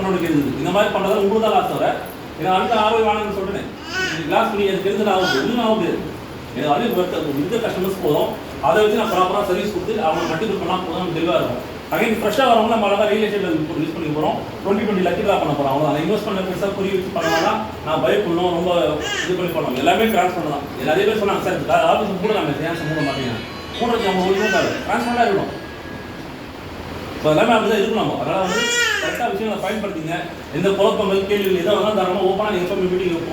நடவடிக்கை இருக்குது. இந்த மாதிரி பண்ணுறதால உங்களுக்கு தான் லாஸ் வர. ஏன்னா அடுத்த ஆர்வை வாங்கன்னு சொல்கிறேன். லாஸ் பண்ணி எனக்கு தெரிஞ்சு ஆகும் இன்னும் ஆக முடியாது. எனக்கு வந்து இருக்க கஸ்டமர்ஸ் போதும், அதை வச்சு நான் ப்ராப்பராக சர்வீஸ் கொடுத்து அவங்க மல்டிபிள் பண்ணால் போதும் நம்ம தெளிவாக இருக்கும். அகைன் ஃப்ரெஷ்ஷாக வரவங்க நம்ம அழகாக ரியல் எஸ்டேட்டில் யூஸ் பண்ணி போகிறோம். 2020 லக்கி ட்ரா பண்ண போகிறோம். அவ்வளோ அந்த இன்வெஸ்ட்மெண்ட் பெருசாக புரிய வச்சு பண்ணலாம். நான் பயப்படணும் ரொம்ப இது பண்ணி பண்ணணும். எல்லாமே ட்ரான்ஸ்ஃபர் தான். நிறைய பேர் சொன்னாங்க சார் ஆஃபீஸ் கூட நம்ம ஏன் மூட மாட்டேங்க மூடுறது நம்ம ஒரு ட்ரான்ஸ்ஃபராக இருக்கணும். ஸோ எல்லாமே அப்படி தான் இருக்கணும். அதனால் வந்து கரெக்டாக விஷயங்களை பயன்படுத்திங்க. எந்த குழப்பங்கள் கேள்விகள் எதாவது வந்தால் தாராளமாக ஓப்பனாக நீங்கள் எப்போ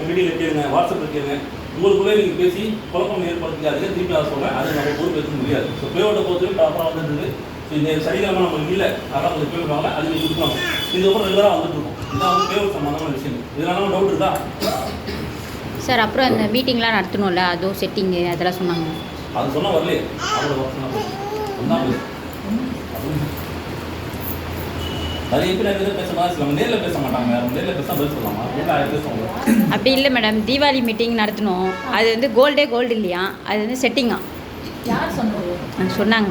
மீட்டிங்கில் கேளுங்க, வாட்ஸ்அப்பில் கேளுங்க. உங்களுக்குள்ளே நீங்கள் பேசி குழப்பம் ஏற்படுத்திக்காதீங்க. திருப்பி அதை சொல்கிறேன், அது நம்ம பொறுப்பு எடுக்க முடியாது. ஸோ பேவோட பொறுத்து ப்ராப்பராக வந்துருக்குது. ஸோ இந்த சனிக்கிழமை நம்மளுக்கு இல்லை, அதெல்லாம் கொஞ்சம் பே பண்ணுவாங்க, அது நீங்கள் கொடுப்பாங்க. இதுக்கப்புறம் ரெகுலராக வந்துட்டு இருக்கோம். இதுதான் வந்து பேவோட சம்மந்தமான விஷயம். இதனால டவுட் இருக்கா சார்? அப்புறம் அந்த மீட்டிங்லாம் நடத்தணும்ல, அதுவும் செட்டிங்கு அதெல்லாம் சொன்னாங்க. அது சொன்னால் வரலையே, அவரோட ஒர்க் நிறைய பேர் எதாவது பேசலாம். நம்ம நேரில் பேச மாட்டாங்க, நேரில் பேச பதில் சொல்லலாமா? பேசுவாங்க. அப்படி இல்லை மேடம், தீபாவளி மீட்டிங் நடத்தணும். அது வந்து கோல்டு இல்லையா, அது வந்து செட்டிங்கா. யார் சொன்னது? சொன்னாங்க.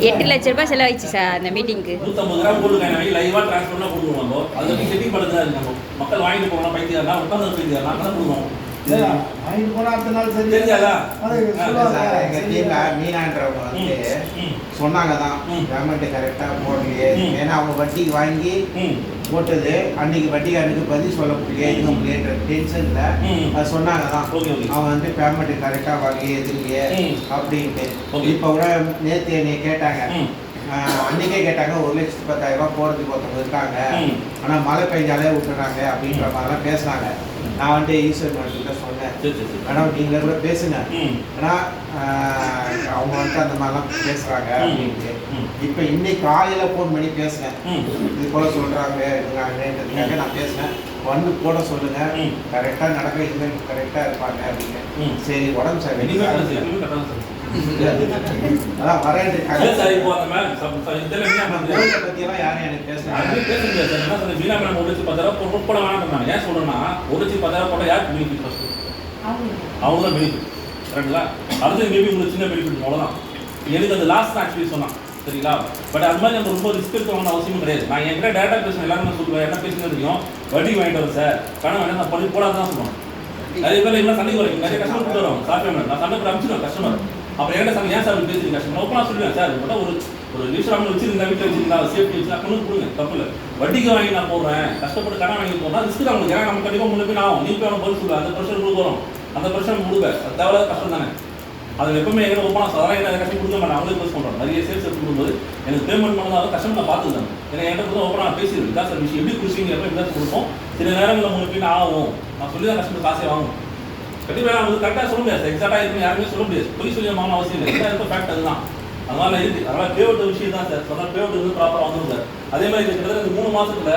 8 லட்ச ரூபாய் செலவாயிடுச்சு சார் அந்த மீட்டிங்க்கு. 150 கிராம் கோல்டு காயின் வாங்கி லைவாக ட்ரான்ஸ்ஃபர்னா கொடுக்குவாங்க. அது வந்து செட்டிங் பண்ணுறது தான் இருக்காங்க. மக்கள் வாங்கிட்டு போகலாம், பைத்தியாரா உட்காந்து பைத்தியாரா தான் கொடுக்குவோம். சொன்னாங்க தான் பேமெண்ட் கரெக்டா போடலையே. ஏன்னா அவங்க வட்டிக்கு வாங்கி போட்டது அன்னைக்கு வட்டிக்காரனுக்கு பதில் சொல்ல முடியல டென்ஷன்ல அது சொன்னாங்க தான். அவங்க வந்து பேமெண்ட் கரெக்டா வாங்கி எதிரியே அப்படின்ட்டு. இப்ப கூட நேற்று என்னை கேட்டாங்க, அன்னைக்கே கேட்டாங்க 1,10,000 போறதுக்கு ஒருத்தவங்க இருக்காங்க, ஆனா மழை பெஞ்சாலே விட்டுறாங்க அப்படின்ற மாதிரிலாம் பேசுனாங்க. நான் வந்து ஈஸ்வர் மேடம்கிட்ட சொன்னேன், மேடம் நீங்களே கூட பேசுங்க, ஏன்னா அவங்க வந்து அந்த மாதிரிலாம் பேசுறாங்க அப்படின்ட்டு. இப்போ இன்னைக்கு காலையில் ஃபோன் பண்ணி பேசுனேன், இது போல சொல்றாங்க இருக்காங்கன்றதுக்காக நான் பேசினேன். வந்து போட சொல்லுங்க, கரெக்டாக நடக்க இதுமாதிரி கரெக்டாக இருப்பாங்க அப்படின்னு. சரி உடம்பு சார் அதான் வரேன் பற்றியெல்லாம் யாரும் எனக்கு பேசுறாங்க. ஏன் சொல்றேன்னா 1,10,000 போட்டால் யாருக்கு பெனிஃபிட்? அவங்க தான் பெனிஃபிட் கரெக்டுங்களா? அடுத்து மேபி உங்களுக்கு சின்ன பெனிஃபிட் அவ்வளோதான். எனக்கு அந்த லாஸ்ட் தான் ஆக்சுவலி சொன்னான் சரிங்களா. பட் அது மாதிரி நம்ம ரொம்ப ரிஸ்க் எடுக்கணும்னு அவசியமும் கிடையாது. நான் என்கிட்ட டேட்டா பேசுவேன், எல்லாருமே சொல்லுவேன், என்ன பேசுறது தெரியும், வட்டி வாங்கிட்டு வரேன் சார், கடன் வேணா நான் பண்ணி போடாது தான் சொல்லுவேன். நிறைய பேர் எல்லாம் சண்டைக்கு வரீங்க, நிறைய கஸ்டமர் கூட்டு வரும் சாப்பிட்டு நான் சண்டை போட அனுப்பிச்சிடுவேன் கஸ்டமர். அப்புறம் என்கிட்ட சண்டை ஏன் சார் பேசுறீங்க கஸ்டமர் ஓப்பனாக சொல்லுவேன், சார் உங்கள்கிட்ட ஒரு ஈஸ்வரம் வச்சிருந்தா வீட்டில் வச்சிருந்தா சேஃப்டி வச்சு கொண்டு கொடுங்க, தப்பு இல்லை. வட்டிக்கு வாங்கி நான் போடுறேன், கஷ்டப்பட்டு கடன் வாங்கி போனால் ரிஸ்க் தான் உங்களுக்கு. ஏன்னா நம்ம கண்டிப்பாக முன்னே ஆகும், நீ போய் பதில் சொல்லுவேன், அந்த பிரச்சனை கொடுக்க வரும், அந்த பிரச்சனை கொடுக்க அது தேவையான கஷ்டம் தானே. அது எப்பவுமே எங்கே ஓப்பனாக அதெல்லாம் என்ன கஷ்டம் கொடுக்க மாட்டேன், அவங்களே பேச பண்ணுறோம். நிறைய சேல்ஸ் எடுத்து கொடுக்கும்போது எனக்கு பேமெண்ட் பண்ணாலும் கஷ்டம் நான் பார்த்துருந்தேன். ஏன்னா என்கிட்ட கூட ஓப்பனாக பேசிடுவேன், இதான் சார் விஷயம் எப்படி குடிச்சிங்க எப்போ இதான் கொடுப்போம். சில நேரங்களில் முன்னே ஆகும், நான் சொல்லி தான் கஷ்டப்பட்டு காசே வாங்கும். கண்டிப்பாக நான் வந்து கரெக்டாக சொல்ல முடியாது, எக்ஸாக்டாக இருக்குன்னு யாருமே சொல்ல முடியாது, பொய் சொல்லி வாங்கணும் அவசியம் இல்லை. எல்லாம் இருக்க ஃபேக்ட் அதுதான். அதனால இருக்குது. அதனால் பேவுட் விஷயம் தான் சார் சொன்னால் பேவுட் வந்து ப்ராப்பராக வந்துடும் சார். அதே மாதிரி கிட்டத்தட்ட இந்த 3 மாதத்தில்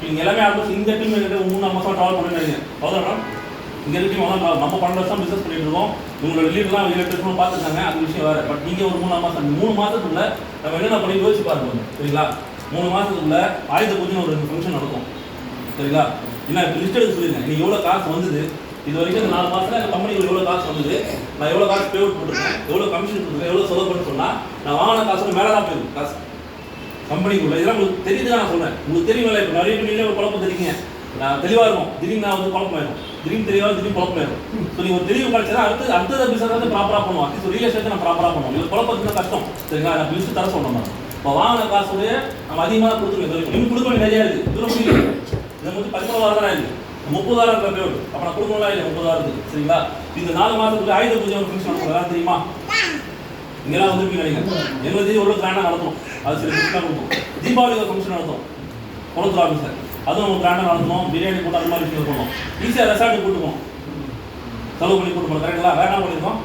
நீங்கள் எல்லாமே ஆல்மோஸ்ட் இந்த டீம் கிட்ட 3-4 மாதம் ட்ராவல் பண்ணிட்டு அவ்வளோதான். இங்கே டீம் நம்ம 12 வருஷம் பிஸ்னஸ் பண்ணிட்டு இருக்கோம். உங்களோட லீடெலாம் 7-8 வருஷம் பார்த்துருக்காங்க, அது விஷயம் வேறு. பட் நீங்கள் ஒரு 3-4 மாதம், 3 மாதத்துக்குள்ள நம்ம என்னென்ன பண்ணி யோசிச்சு பாருங்க சரிங்களா. 3 மாதத்துக்குள்ள ஆயுத பூஜை ஒரு 2 ஃபங்க்ஷன் நடக்கும் சரிங்களா. இல்லை இப்போ லிஸ்ட் எடுத்து சொல்லியிருக்கேன், இன்னைக்கு எவ்வளோ காசு வந்தது, இது வரைக்கும் இந்த 4 மாதத்தில் எங்கள் கம்பெனிக்கு எவ்வளோ காசு வந்தது, நான் எவ்வளோ காசு பேவுட் போட்டிருக்கேன், எவ்வளோ கமிஷன் கொடுத்துருக்கேன், எவ்வளோ செலவு பண்ணி சொன்னால் நான் வாங்கின காசு மேலே தான் போயிருக்கும் காசு கம்பெனிக்குள்ள. இதெல்லாம் உங்களுக்கு தெரியுது தான் நான் சொல்கிறேன். உங்களுக்கு தெரியுங்களா, இப்போ நிறைய பேர் ஒரு குழப்பம் தெரியுங்க, நான் தெளிவாக இருக்கும், திடீர்னு நான் வந்து குழப்பமாயிடும், திடீர்னு தெளிவாக திடீர்னு குழப்பமாயிடும். ஸோ நீங்கள் ஒரு தெளிவு கிடைச்சா அடுத்த பிஸ்னஸ் வந்து ப்ராப்பராக பண்ணுவோம். அட்லீஸ்ட் ரியல் எஸ்டேட் நான் ப்ராப்பராக பண்ணுவோம். இது குழப்பத்துக்கு கஷ்டம் சரிங்களா. நான் லிஸ்ட்டு தர சொல்கிறேன். இப்போ வாங்கின காசுடைய நம்ம அதிகமாக கொடுத்துருக்கேன், இன்னும் கொடுக்க வேண்டிய நிறையா இருக்குது. இதெல்லாம் முடியல, இதை வந்து 13,000 தான் இருக்குது, 30,000 பேவுட். அப்போ நான் கொடுக்கணும்லாம் இல்லை, 30,000 சரிங்களா. இந்த 4 மாதத்துக்கு ஆயுத பூஜை ஒரு ஃபங்க்ஷன் நடக்கும், தெரியுமா? இங்கெல்லாம் வந்து நினைக்கிறேன் எங்களுக்கு எவ்வளோ கிராண்டாக நடத்தும், அது சில ஃபங்க்ஷனாக கொடுக்கும். தீபாவளி ஒரு ஃபங்க்ஷன் நடத்தும் குளத்தூர் ஆஃபீஸர், அதுவும் நம்ம கிராண்டாக நடத்தணும். பிரியாணி போட்டு அந்த மாதிரி விஷயம் பண்ணணும். ஈஸியாக ரெசார்ட்டு கூட்டுவோம், செலவு பண்ணி கூட்டு போகணும் கரெக்டுங்களா. வேணாம் பண்ணியிருக்கோம்.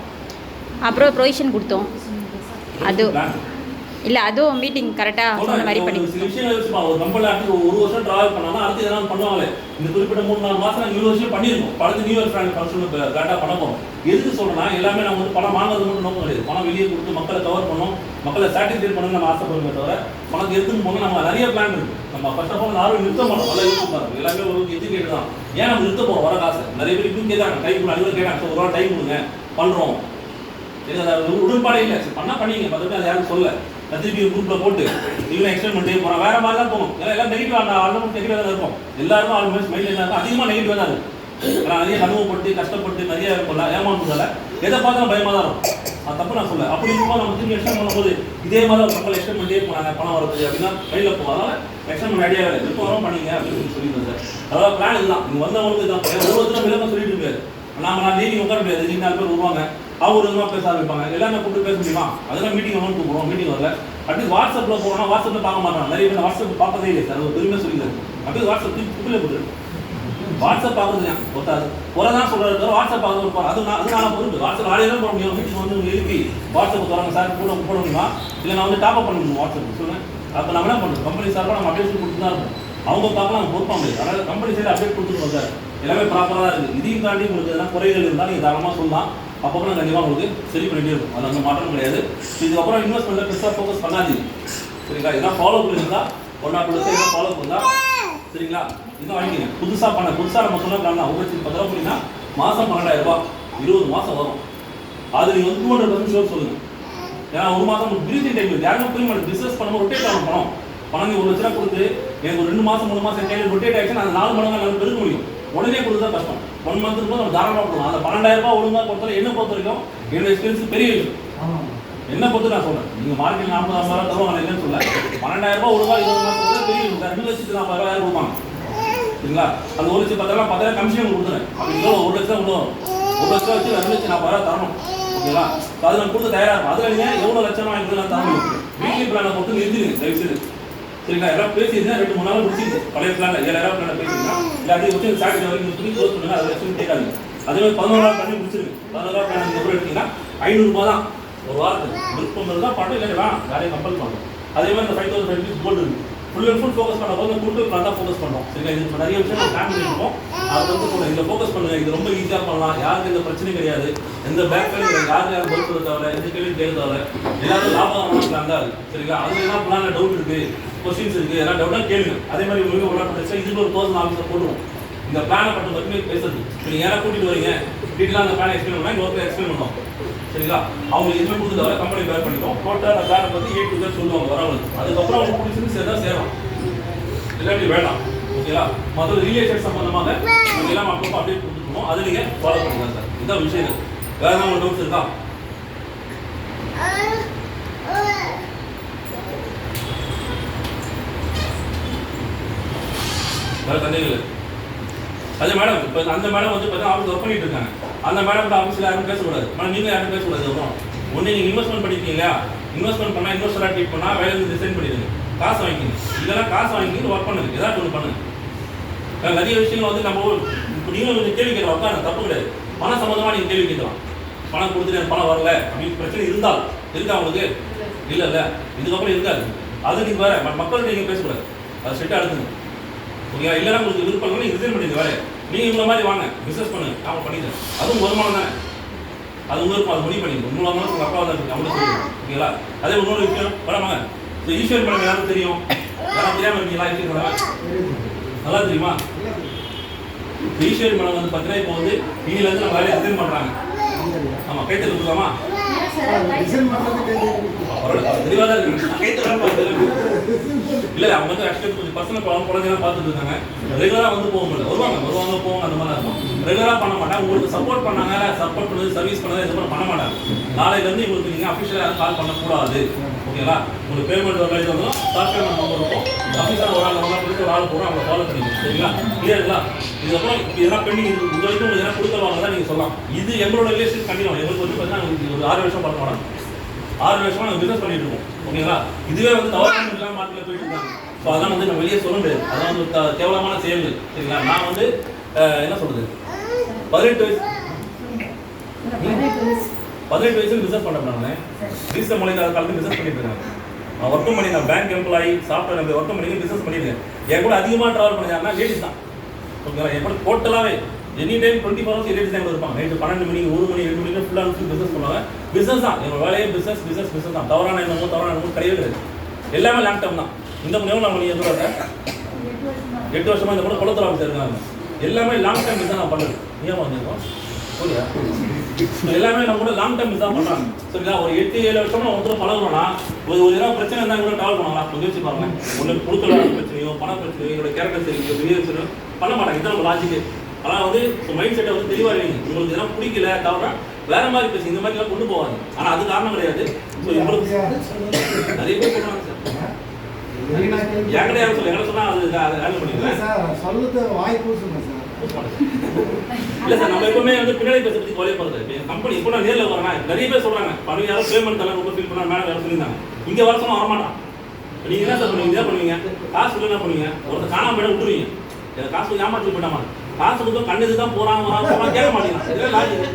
அப்புறம் ப்ரொவிஷன் கொடுத்தோம், அது இல்லை அதுவும் மீட்டிங் கரெக்டாக சொன்ன மாதிரி பண்ணி சில விஷயங்கள் வச்சுப்பா. ஒரு கம்பெனி அடுத்து 1 வருஷம் ட்ராவல் பண்ணாலும் அடுத்து எதனால் பண்ணுவாங்களே. இந்த குறிப்பிட்ட 3-4 மாதம் நாங்கள் 20 வருஷம் பண்ணியிருக்கோம். அடுத்து நியூ இயர் ஃபங்க்ஷன் கரெக்டாக பண்ண போகிறோம். எதுக்கு சொல்கிறேன்னா எல்லாமே நம்ம வந்து பணம் வாங்குறது மட்டும் நோக்கம் கிடையாது. பணம் வெளியே கொடுத்து மக்களை கவர் பண்ணணும், மக்களை சாட்டிஸ்ஃபை பண்ணணும் நம்ம ஆசைப்படுறோமே தவிர பணத்தை எடுத்துன்னு போனால் நம்ம நிறைய பிளான் இருக்குது. நம்ம ஃபர்ஸ்ட் ஆஃப் ஆல் யாரும் நிறுத்த மாட்டோம், நல்லா யூஸ் பாருங்க. எல்லாமே ஒரு எஜுகேட் தான். ஏன் நம்ம நிறுத்த போகிறோம் வர காசு நிறைய பேர் இப்பயும் கேட்காங்க, டைம் கொடுங்க, அனைவரும் கேட்காங்க, ஒரு ரூபா டைம் கொடுங்க பண்ணுறோம். உடன்பாடே இல்லை, பண்ணால் பண்ணிங்க, மற்றபடி அதை யாரும் சொல்ல. திருப்பி குரூப்பில் போட்டு இவனை எக்ஸ்பிளைன் பண்ணிட்டே போகிறோம், வேறு மாதிரி தான் போகும். ஏன்னா எல்லாம் நெகட்டிவ், ஆல்மோஸ்ட் நெகட்டிவாக தான் இருக்கும். எல்லாருக்கும் ஆல்மோஸ்ட் மைண்டில் என்ன இருக்கும், அதிகமாக நெகட்டிவாக தான் இருக்கும். ஏன்னா நிறைய அனுபவப்பட்டு கஷ்டப்பட்டு நிறைய இருக்கும்ல, ஏமாந்துல எதை பார்த்தாலும் பயமாக தான் இருக்கும். அது தப்பு நான் சொல்ல. அப்படி இருக்கும்போது நம்ம திரும்பி எக்ஸ்டெண்ட் பண்ணும்போது இதே மாதிரி ஒரு கம்பெனி எக்ஸ்டெண்ட் பண்ணிட்டே போனாங்க, பணம் வரது அப்படின்னா கையில் போகும். அதனால் எக்ஸ்டெண்ட் பண்ண ஐடியா இல்லை, இப்போ வரும் பண்ணிங்க அப்படின்னு சொல்லியிருந்தேன் சார். அதாவது பிளான் இதுதான், நீங்கள் வந்தவங்களுக்கு தான் ஒவ்வொருத்தரும் விளக்கம் சொல்லிட்டு இருக்காரு. நான் நீங்க உட்கார முடியாது, நீங்க 4 பேர் வருவாங்க, அவங்க விதமாக பேச ஆரம்பிப்பாங்க, எல்லாமே கூப்பிட்டு பேச முடியுமா? அதெல்லாம் மீட்டிங் வரணும் கூப்பிடுவோம், மீட்டிங் வரல. அட்லீஸ்ட் வாட்ஸ்அப்பில் போகணும், வாட்ஸ்அப்பில் பார்க்க மாட்டாங்க. நிறைய பேர் வாட்ஸ்அப் பார்க்கதே இல்லை சார், ஒரு பெருமை சொல்லிடுது. அப்படியே வாட்ஸ்அப் குப்பிலே போட்டுரு, வாட்ஸ்அப் பார்க்குறது ஒருத்தாது தான் சொல்கிறாரு, வாட்ஸ்அப் பார்க்க அதனால பொருள் வாட்ஸ்அப் ஆலையே தான் போட முடியும். மீட்டிங் வந்து எழுப்பி வாட்ஸ்அப் தராங்க சார், போட முடியுமா? இல்லை நான் வந்து டாப்அப் பண்ண முடியும் வாட்ஸ்அப் சொல்லுங்கள். அப்போ நம்ம என்ன பண்ணுறோம், கம்பெனி சார்பாக நம்ம அப்டேட் கொடுத்து தான் இருக்கும். அவங்க பார்க்கலாம், அவங்க பொறுப்பாக முடியாது. அதனால் கம்பெனி சைடு அப்டேட் கொடுத்துருக்கோம் சார், எல்லாமே ப்ராப்பராக தான் இருக்குது. இதையும் தாண்டி உங்களுக்கு எதனா குறைகள் இருந்தால் நீங்கள் தாராளமாக சொல்லலாம், அப்போ நான் கண்டிப்பாக உங்களுக்கு சரி பண்ணிகிட்டே இருக்கும். அது அந்த மாற்றம் கிடையாது. இதுக்கப்புறம் இன்வெஸ்ட்மெண்ட்டில் பெருசாக ஃபோக்கஸ் பண்ணாதீங்க, சரிங்களா? இதெல்லாம் ஃபாலோ பண்ணியிருந்தால் 1 or 2 days எல்லாம் ஃபாலோ பண்ணால் சரிங்களா? இன்னும் வாங்கிக்கங்க. புதுசாக நம்ம சொன்ன பிளான் 1,10,000 அப்படின்னா மாதம் 12,000 20 மாதம் வரும். அது நீங்கள் வந்து 200% ஷோர் சொல்லுங்கள். ஏன்னா ஒரு மாதம் உங்களுக்கு பிரீத்திங் டைம் இருக்குது. யாருமே புரிய மாட்டேன், பிஸ்னஸ் பண்ணும்போது ரொட்டேட் ஆகணும். பணம் நீங்கள் 1 லட்ச ரூபா கொடுத்து எனக்கு ஒரு 2 மாதம் 3 மாதம் கையில் ரொட்டேட் ஆகிடுச்சுன்னா அது 4 மடங்கு எல்லாம் பெருக்க முடியும். உடனே கொடுத்து தான் கஷ்டம். 1 மந்த் இருக்கும் நம்ம தாராளமாக கொடுக்கலாம். அந்த 12,000 ஒழுங்காக பொறுத்தவரை என்ன பொறுத்த வரைக்கும் என்னோட எக்ஸ்பீரியன்ஸ் பெரிய விஷயம். என்ன பொறுத்து நான் சொல்கிறேன், நீங்கள் மார்க்கெட் 40,000 தருவாங்க இல்லைன்னு சொல்ல, 12,000 ஒழுங்காக 20 மாதம் பெரிய விஷயம். 2,40,000 கொடுப்பாங்க, சரிங்களா? அந்த 1,10,000 10,000 கமிஷன் கொடுத்துறேன். அப்படி 1 லட்சம் உள்ள 1 லட்சம் வச்சு 2,40,000 தரணும், ஓகேங்களா? அது நான் கொடுத்து தயாராக இருக்கும். அதில் நீங்கள் எவ்வளோ லட்சம் வாங்கிக்கலாம் தர முடியும். வீக்லி பிளானை மட்டும் நிறுத்திடுங்க தயவுசெய்து, சரிங்களா? எல்லாம் பேசியிருந்தேன் 2-3 நாள் முடிச்சிருக்கு. பழைய பிளானில் 7,000 பிளானை பேசியிருந்தேன். இல்லை அதை வச்சு சாட்டர்டே வரைக்கும் சொல்லி க்ளோஸ் பண்ணுங்கள், அதை வச்சு கேட்காதீங்க. அதே மாதிரி 11,000 பண்ணி முடிச்சிருக்கு. 11,000 பிளான் இதுக்கப்புறம் எடுத்தீங்கன்னா 500 ரூபா தான் ஒரு வாரத்துக்கு. விருப்பம் தான் பண்ண, இல்லை வேணாம் யாரையும் கம்பல் பண்ணணும். அதே மாதிரி இந்த 5,000 கோல்டு இருக்குது. ஃபுல் அண்ட் ஃபுல் ஃபோக்கஸ் பண்ண போது குரூப் பிளான் தான் ஃபோக்கஸ் பண்ணுறோம், சரிங்களா? இது நிறைய விஷயம் பிளான் பண்ணியிருக்கோம். அது வந்து இதில் ஃபோக்கஸ் பண்ணுங்கள். இது ரொம்ப ஈஸியாக பண்ணலாம், யாருக்கு எந்த பிரச்சனையும் கிடையாது, எந்த பேக் கிடையாது, யாரும் பதில் சொல்ல தேவை, எந்த கேள்வியும் கேட்க தேவை. எல்லாரும் லாபகரமான பிளான் தான் இருக்குது, சரிங்களா? அது என்ன பிளானில் டவுட் இருக்குது, கொஸ்டின்ஸ் இருக்குது, எல்லாம் டவுட்டாக கேளுங்க. அதே மாதிரி உங்களுக்கு ஒரு பிரச்சனை இதுக்கு ஒரு பர்சன் ஆஃபீஸர் போடுவோம். இந்த பிளானை மட்டும் மட்டுமே பேசுறது. நீங்கள் யாரை கூட்டிகிட்டு வரீங்க, டீட்டெயிலாக அந்த பிளானை எக்ஸ்பிளைன் பண்ணால் இன்னொரு எக்ஸ்பிளைன் பண்ணுவோம், சரிங்களா? அவங்களுக்கு எதுவுமே கொடுத்து தவிர கம்பெனி பேர் பண்ணிட்டோம். டோட்டலாக அந்த பிளானை பற்றி A to Z சொல்லுவாங்க வரவங்களுக்கு. அதுக்கப்புறம் அவங்க பிடிச்சிருந்து சேர்ந்தா சேரும், இல்லாட்டி வேண்டாம், ஓகேங்களா? மற்ற ரிலேஷன் சம்பந்தமாக நம்ம எல்லாம் அப்பப்போ அப்டேட் கொடுத்துருக்கோம், அதை நீங்கள் ஃபாலோ பண்ணிக்கலாம் சார். இதுதான் விஷயம். வேறு ஏதாவது ஒரு டவுட்ஸ் இருக்கா? வேறு சந்தேகங்கள்? அதே மேடம் இப்போ அந்த மேடம் வந்து பார்த்தா ஆஃபீஸ் ஒர்க் பண்ணிட்டு இருக்காங்க. அந்த மேடம் ஆஃபீஸில் யாரும் பேசக்கூடாது. மேடம் நீங்கள் யாரும் பேசக்கூடாது. அப்புறம் ஒன்று நீங்கள் இன்வெஸ்ட்மெண்ட் பண்ணிருக்கீங்க இல்லையா, இன்வெஸ்ட்மெண்ட் பண்ணால் இன்வெஸ்டராக ட்ரீட் பண்ணால் வேலையிலேருந்து ரிசைன் பண்ணிடுங்க, காசு வாங்கிக்கிங்க. இதெல்லாம் காசு வாங்கிக்கிட்டு ஒர்க் பண்ணுங்க, ஏதாச்சும் ஒன்று பண்ணுங்க. நிறைய விஷயங்கள் வந்து நம்ம நீங்களும் கொஞ்சம் கேள்வி கேட்கலாம், உட்காந்து தப்பு கிடையாது. பணம் சம்மந்தமாக நீங்கள் கேள்வி கேட்கலாம். பணம் கொடுத்துட்டு பணம் வரல அப்படின்னு பிரச்சனை இருந்தால் இருக்கா உங்களுக்கு? இல்லை இல்லை, இதுக்கப்புறம் இருக்காது. அது நீங்கள் வேறு மக்கள் நீங்கள் பேசக்கூடாது, அதை செட்டாக எடுத்துங்க, ஓகேவா? இல்லைனா உங்களுக்கு விருப்பம் இல்லை, நீங்கள் ரிசைன் பண்ணிடுங்க வேலையை. நீங்கள் இவ்வளோ மாதிரி வாங்க பிஸ்னஸ் பண்ணுங்க, நான் பண்ணிடுறேன். அதுவும் வருமானம் தானே, அது உங்களுக்கு அது முடிவு பண்ணிடுங்க. உங்களோட உங்கள் அப்பா தான் இருக்குது, அவங்களுக்கு சொல்லுங்க, ஓகேங்களா? அதே இன்னொரு விஷயம் வராமாங்க, ஸோ ஈஸ்வர் மேடம் யாரும் தெரியும், யாரும் தெரியாமல் இருக்கீங்களா? ஈஸ்வர் மேடம் நல்லா தெரியுமா? ஈஸ்வர் மேடம் வந்து பார்த்தீங்கன்னா இப்போ வந்து நீங்கள்லேருந்து நம்ம வேலையை ரிசைன் பண்ணுறாங்க. ஆமாம், கைத்தறி கொடுக்கலாமா? தெளிவாக தான் இருக்கு. இல்லை அவங்க வந்து ஆக்சுவலி கொஞ்சம் பர்சனல் குழந்தைலாம் பார்த்துட்டு இருக்காங்க. ரெகுலராக வந்து போக முடியல, வருவாங்க போவாங்க அந்த மாதிரி இருக்கும். ரெகுலராக பண்ண மாட்டாங்க. உங்களுக்கு சப்போர்ட் பண்ணாங்க, சப்போர்ட் பண்ணது சர்வீஸ் பண்ணது இதுக்கப்புறம் பண்ண மாட்டாங்க. நாளையிலேருந்து உங்களுக்கு நீங்கள் அஃபிஷியலாக யாரும் கால் பண்ணக்கூடாது, ஓகேங்களா? உங்களுக்கு பேமெண்ட் ஒரு லைட் வந்தாலும் சாஃப்ட்வேர் நம்பர் இருக்கும், அஃபிஷியலாக ஒரு ஆள் கொடுத்து ஒரு ஆள் போகிறோம், அவங்களை ஃபாலோ பண்ணிக்கணும், சரிங்களா? கிளியருங்களா? இதுக்கப்புறம் இதெல்லாம் பெண்டிங் இது வரைக்கும் உங்களுக்கு எதனா கொடுத்துருவாங்க தான் நீங்கள் சொல்லலாம். இது எங்களோட ரிலேஷன் கண்டிப்பாக எங்களுக்கு வந்து பார்த்தீங்கன்னா ஒரு 6 வருஷம் பார்க்க மாட்டோம். 6 வருஷமாக நாங்கள் பிஸ்னஸ் பண்ணிட்டு இருக்கோம், ஓகேங்களா? இதுவே வந்து தவறான இல்லாமல் மார்க்கெட்டில் போயிட்டு இருக்காங்க. ஸோ அதெல்லாம் வந்து நம்ம வெளியே சொல்ல முடியாது, அதான் வந்து கேவலமான செயல்கள், சரிங்களா? நான் வந்து என்ன சொல்கிறது, 18 வயசுல பிஸ்னஸ் பண்ண நான் ரீசன் மொழி காலத்தில் பிஸ்னஸ் பண்ணிட்டு இருக்காங்க. நான் ஒர்க்கும் பண்ணி நான் பேங்க் எம்ப்ளாயி சாஃப்ட்வேர் ஒர்க்கும் பண்ணி பிஸ்னஸ் பண்ணியிருக்கேன். என் கூட அதிகமாக ட்ராவல் பண்ணியாருன்னா லேடிஸ் தான், ஓகேங்களா? என் கூட டோட்டலாகவே any time 24 hours ladies time இருப்பாங்க. நைட்டு 12 மணிக்கு 1 மணி 2 மணிக்கு ஃபுல்லாக பிஸ்னஸ் பண்ணுவாங்க. பிஸ்னஸ் தான் எங்கள் வேலையே, பிஸ்னஸ் தான். தவறான எண்ணமும் கிடையவே கிடையாது. எல்லாமே லாங் டேர்ம் தான். இந்த எவ்வளோ மணி எதுவும் 8 வருஷமாக இந்த கூட குளத்தூர் ஆஃபீஸர் இருக்காங்க. எல்லாமே லாங் டைம் தான் நான் பண்ணுறது. ஏன் வந்துருக்கோம் புரியா? எல்லாமே நம்ம கூட லாங் டைம் தான் பண்ணுறாங்க சரிங்களா. ஒரு 8-7 வருஷமா ஒருத்தர் பழகுறோம்னா ஒரு ஏதாவது பிரச்சனை இருந்தால் கூட ட்ராவல் பண்ணலாம். கொஞ்சம் யோசிச்சு பாருங்க. ஒன்று கொடுக்கல பிரச்சனையோ பண பிரச்சனையோ என்னோட கேரக்டர் சரியோ பிஹேவியரோ பண்ண மாட்டாங்க. இதுதான் நம்ம லாஜிக்கு. ஆனால் வந்து மைண்ட் செட்டை வந்து தெளிவாக இல்லைங்க. உங்களுக்கு இதெல்லாம் பிடிக்கல தவிர வேற மாதிரி பேசி இந்த மாதிரிலாம் கொண்டு போவாங்க. ஆனால் அது காரணம் கிடையாது. ஸோ உங்களுக்கு நிறைய பேர் சொல்கிறாங்க சார். என்கிட்ட யாரும் சொல்ல எங்களை சொன்னால் அது ஹேண்டில் பண்ணிக்கிறேன் சார். சொல்லுறது வாய்ப்பு சொல்லுங்க சார். இல்லை சார், நம்ம எப்பவுமே வந்து பின்னாடி பேசுறதுக்கு கவலைப்படுறது. கம்பெனி இப்போ நான் நேரில் வரேன், நிறைய பேர் சொல்கிறாங்க பணம் யாரும் பேமெண்ட் தரலாம் ரொம்ப ஃபீல் பண்ணா மேலே வேறு சொல்லியிருந்தாங்க. இங்கே வர சொன்னால் வரமாட்டான். நீங்கள் என்ன சார் பண்ணுவீங்க? இதான் பண்ணுவீங்க. காசு இல்லை என்ன பண்ணுவீங்க? ஒருத்தர் காணாமல் போய்ட விட்டுருவீங்க. எனக்கு காசு ஏமாற்றி போயிட்டாமா? காசு கொடுத்தோம் கண்ணுக்கு தான் போகிறாங்க கேட்க மாட்டேங்கிறான். இதெல்லாம் லாஜிக்.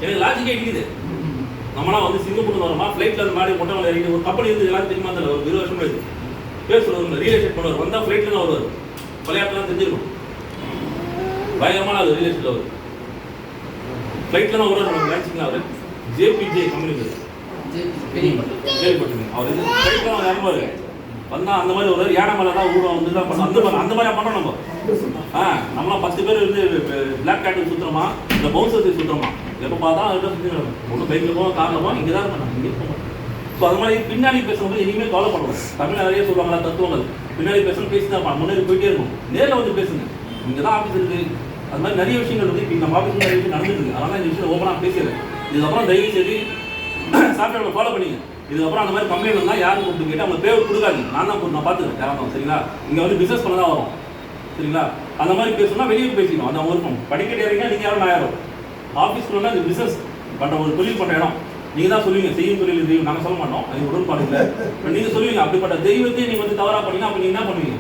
எனக்கு லாஜிக்கே இடிக்குது. நம்மளாம் வந்து சிங்கப்பூர் வரோமா ஃப்ளைட்டில் அந்த மாதிரி மொட்டை இறங்கி ஒரு கம்பெனி வந்து எல்லாரும் தெரியுமா தெரியல. ஒரு 20 வருஷம் ஆயிடுது. பேர் சொல்லுவாங்க ரியல் எஸ்டேட் பண்ணுவார். வந்தால் ஃப்ளைட்டில் தான் வருவார். விளையாட்டுலாம் தெரிஞ்சிருக்கும். பயங்கரமான அது ரியல் எஸ்டேட் அவர் ஃப்ளைட்டில் தான் வருவார். நம்ம நினச்சிக்கலாம் அவர் ஜேபிஜே கம்பெனி பேர் கேள்விப்பட்டிருக்கேன். அவர் இது ஃப்ளைட்டில் தான் இறங்குவார். வந்தால் அந்த மாதிரி ஒரு யானை மேலே தான் ஊடம் வந்து தான் பண்ணோம். அந்த மாதிரி பண்ணுறோம் நம்ம. நம்மளாம் 10 பேர் வந்து பிளாக் கேட்டு சுற்றுறோமா இந்த பவுன்சர்ஸ் சுற்றுறோமா எப்போ பார்த்தா அதுதான் சுற்றி ஒன்று பைக்கில் போவோம் காரில் போவோம் இங்கே தான் பண்ணோம் இங்கே போவோம். ஸோ அது மாதிரி பின்னாடி பேசும்போது இனிமேல் கவலை பண்ணுவோம். தமிழ் நிறைய சொல்லுவாங்களா தத்துவங்கள் பின்னாடி பேசணும் பேசி தான் முன்னாடி போயிட்டே இருக்கும். நேரில் வந்து பேசுங்க. இங்கே தான் ஆஃபீஸ் இருக்குது. அது மாதிரி நிறைய விஷயங்கள் இருக்குது. இப்போ நம்ம ஆஃபீஸ் நிறைய விஷயம் நடந்துருக்கு. அதனால் இந்த விஷயம் ஓப்பனாக பேசிடுறேன். இதுக்கப்புறம் தயவு செய்து சாஃப்ட்வேர் ஃபாலோ பண்ணிங்க. இதுக்கப்புறம் அந்த மாதிரி கம்ப்ளைண்ட் வந்தால் யாரும் கூப்பிட்டு கேட்டால் அவங்க பேர் கொடுக்காதீங்க. நான் பார்த்துக்கிறேன் யாரும் சரிங்களா. இங்கே வந்து பிஸ்னஸ் பண்ண தான் வரும் சரிங்களா. அந்த மாதிரி பேசணும்னா வெளியே பேசிக்கணும். அது அவங்க இருக்கும். படிக்கட்டு இறங்கினா நீங்கள் யாரும் நான் யாரும் ஆஃபீஸ்க்குள்ளே இந்த பிஸ்னஸ் பண்ணுற ஒரு தொழில் பண்ணுற இடம் நீங்கள் தான் சொல்லுவீங்க. செய்யும் தொழில் தெய்வம் நாங்கள் சொல்ல மாட்டோம். அது உடன்பாடு இல்லை. நீங்கள் சொல்லுவீங்க அப்படிப்பட்ட தெய்வத்தையும் நீங்கள் வந்து தவறாக பண்ணீங்கன்னா அப்போ நீங்கள் என்ன பண்ணுவீங்க?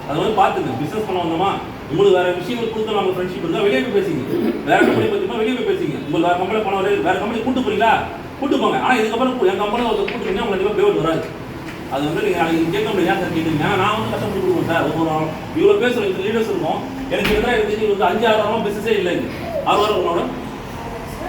அதை வந்து பார்த்துங்க. பிஸ்னஸ் பண்ண வந்தோமா உங்களுக்கு வேறு விஷயங்கள் கொடுத்தோம். நம்ம ஃப்ரெண்ட்ஷிப் இருந்தால் வெளியே போய் பேசிங்க. வேறு கம்பெனி பற்றினா வெளியே போய் பேசிங்க. உங்களுக்கு வேறு கம்பெனி பண்ண வேறு கம்பெனி கூட்டு போறீங்களா கூட்டு போங்க. ஆனால் இதுக்கப்புறம் என் கம்பெனி ஒரு கூட்டு போனீங்கன்னா உங்களுக்கு கண்டிப்பாக பேர் வராது. அது வந்து நீங்கள் கேட்க முடியாது. ஏன் சார் கேட்குறீங்க? நான் வந்து கஷ்டப்பட்டு கொடுக்குறேன் சார். ஒரு இவ்வளோ பேசுகிறோம். இந்த லீடர்ஸ் இருக்கும். எனக்கு எதிராக எனக்கு வந்து 5-6 வாரமாக பிஸ்னஸே இல்லை. 6 வாரங்களோட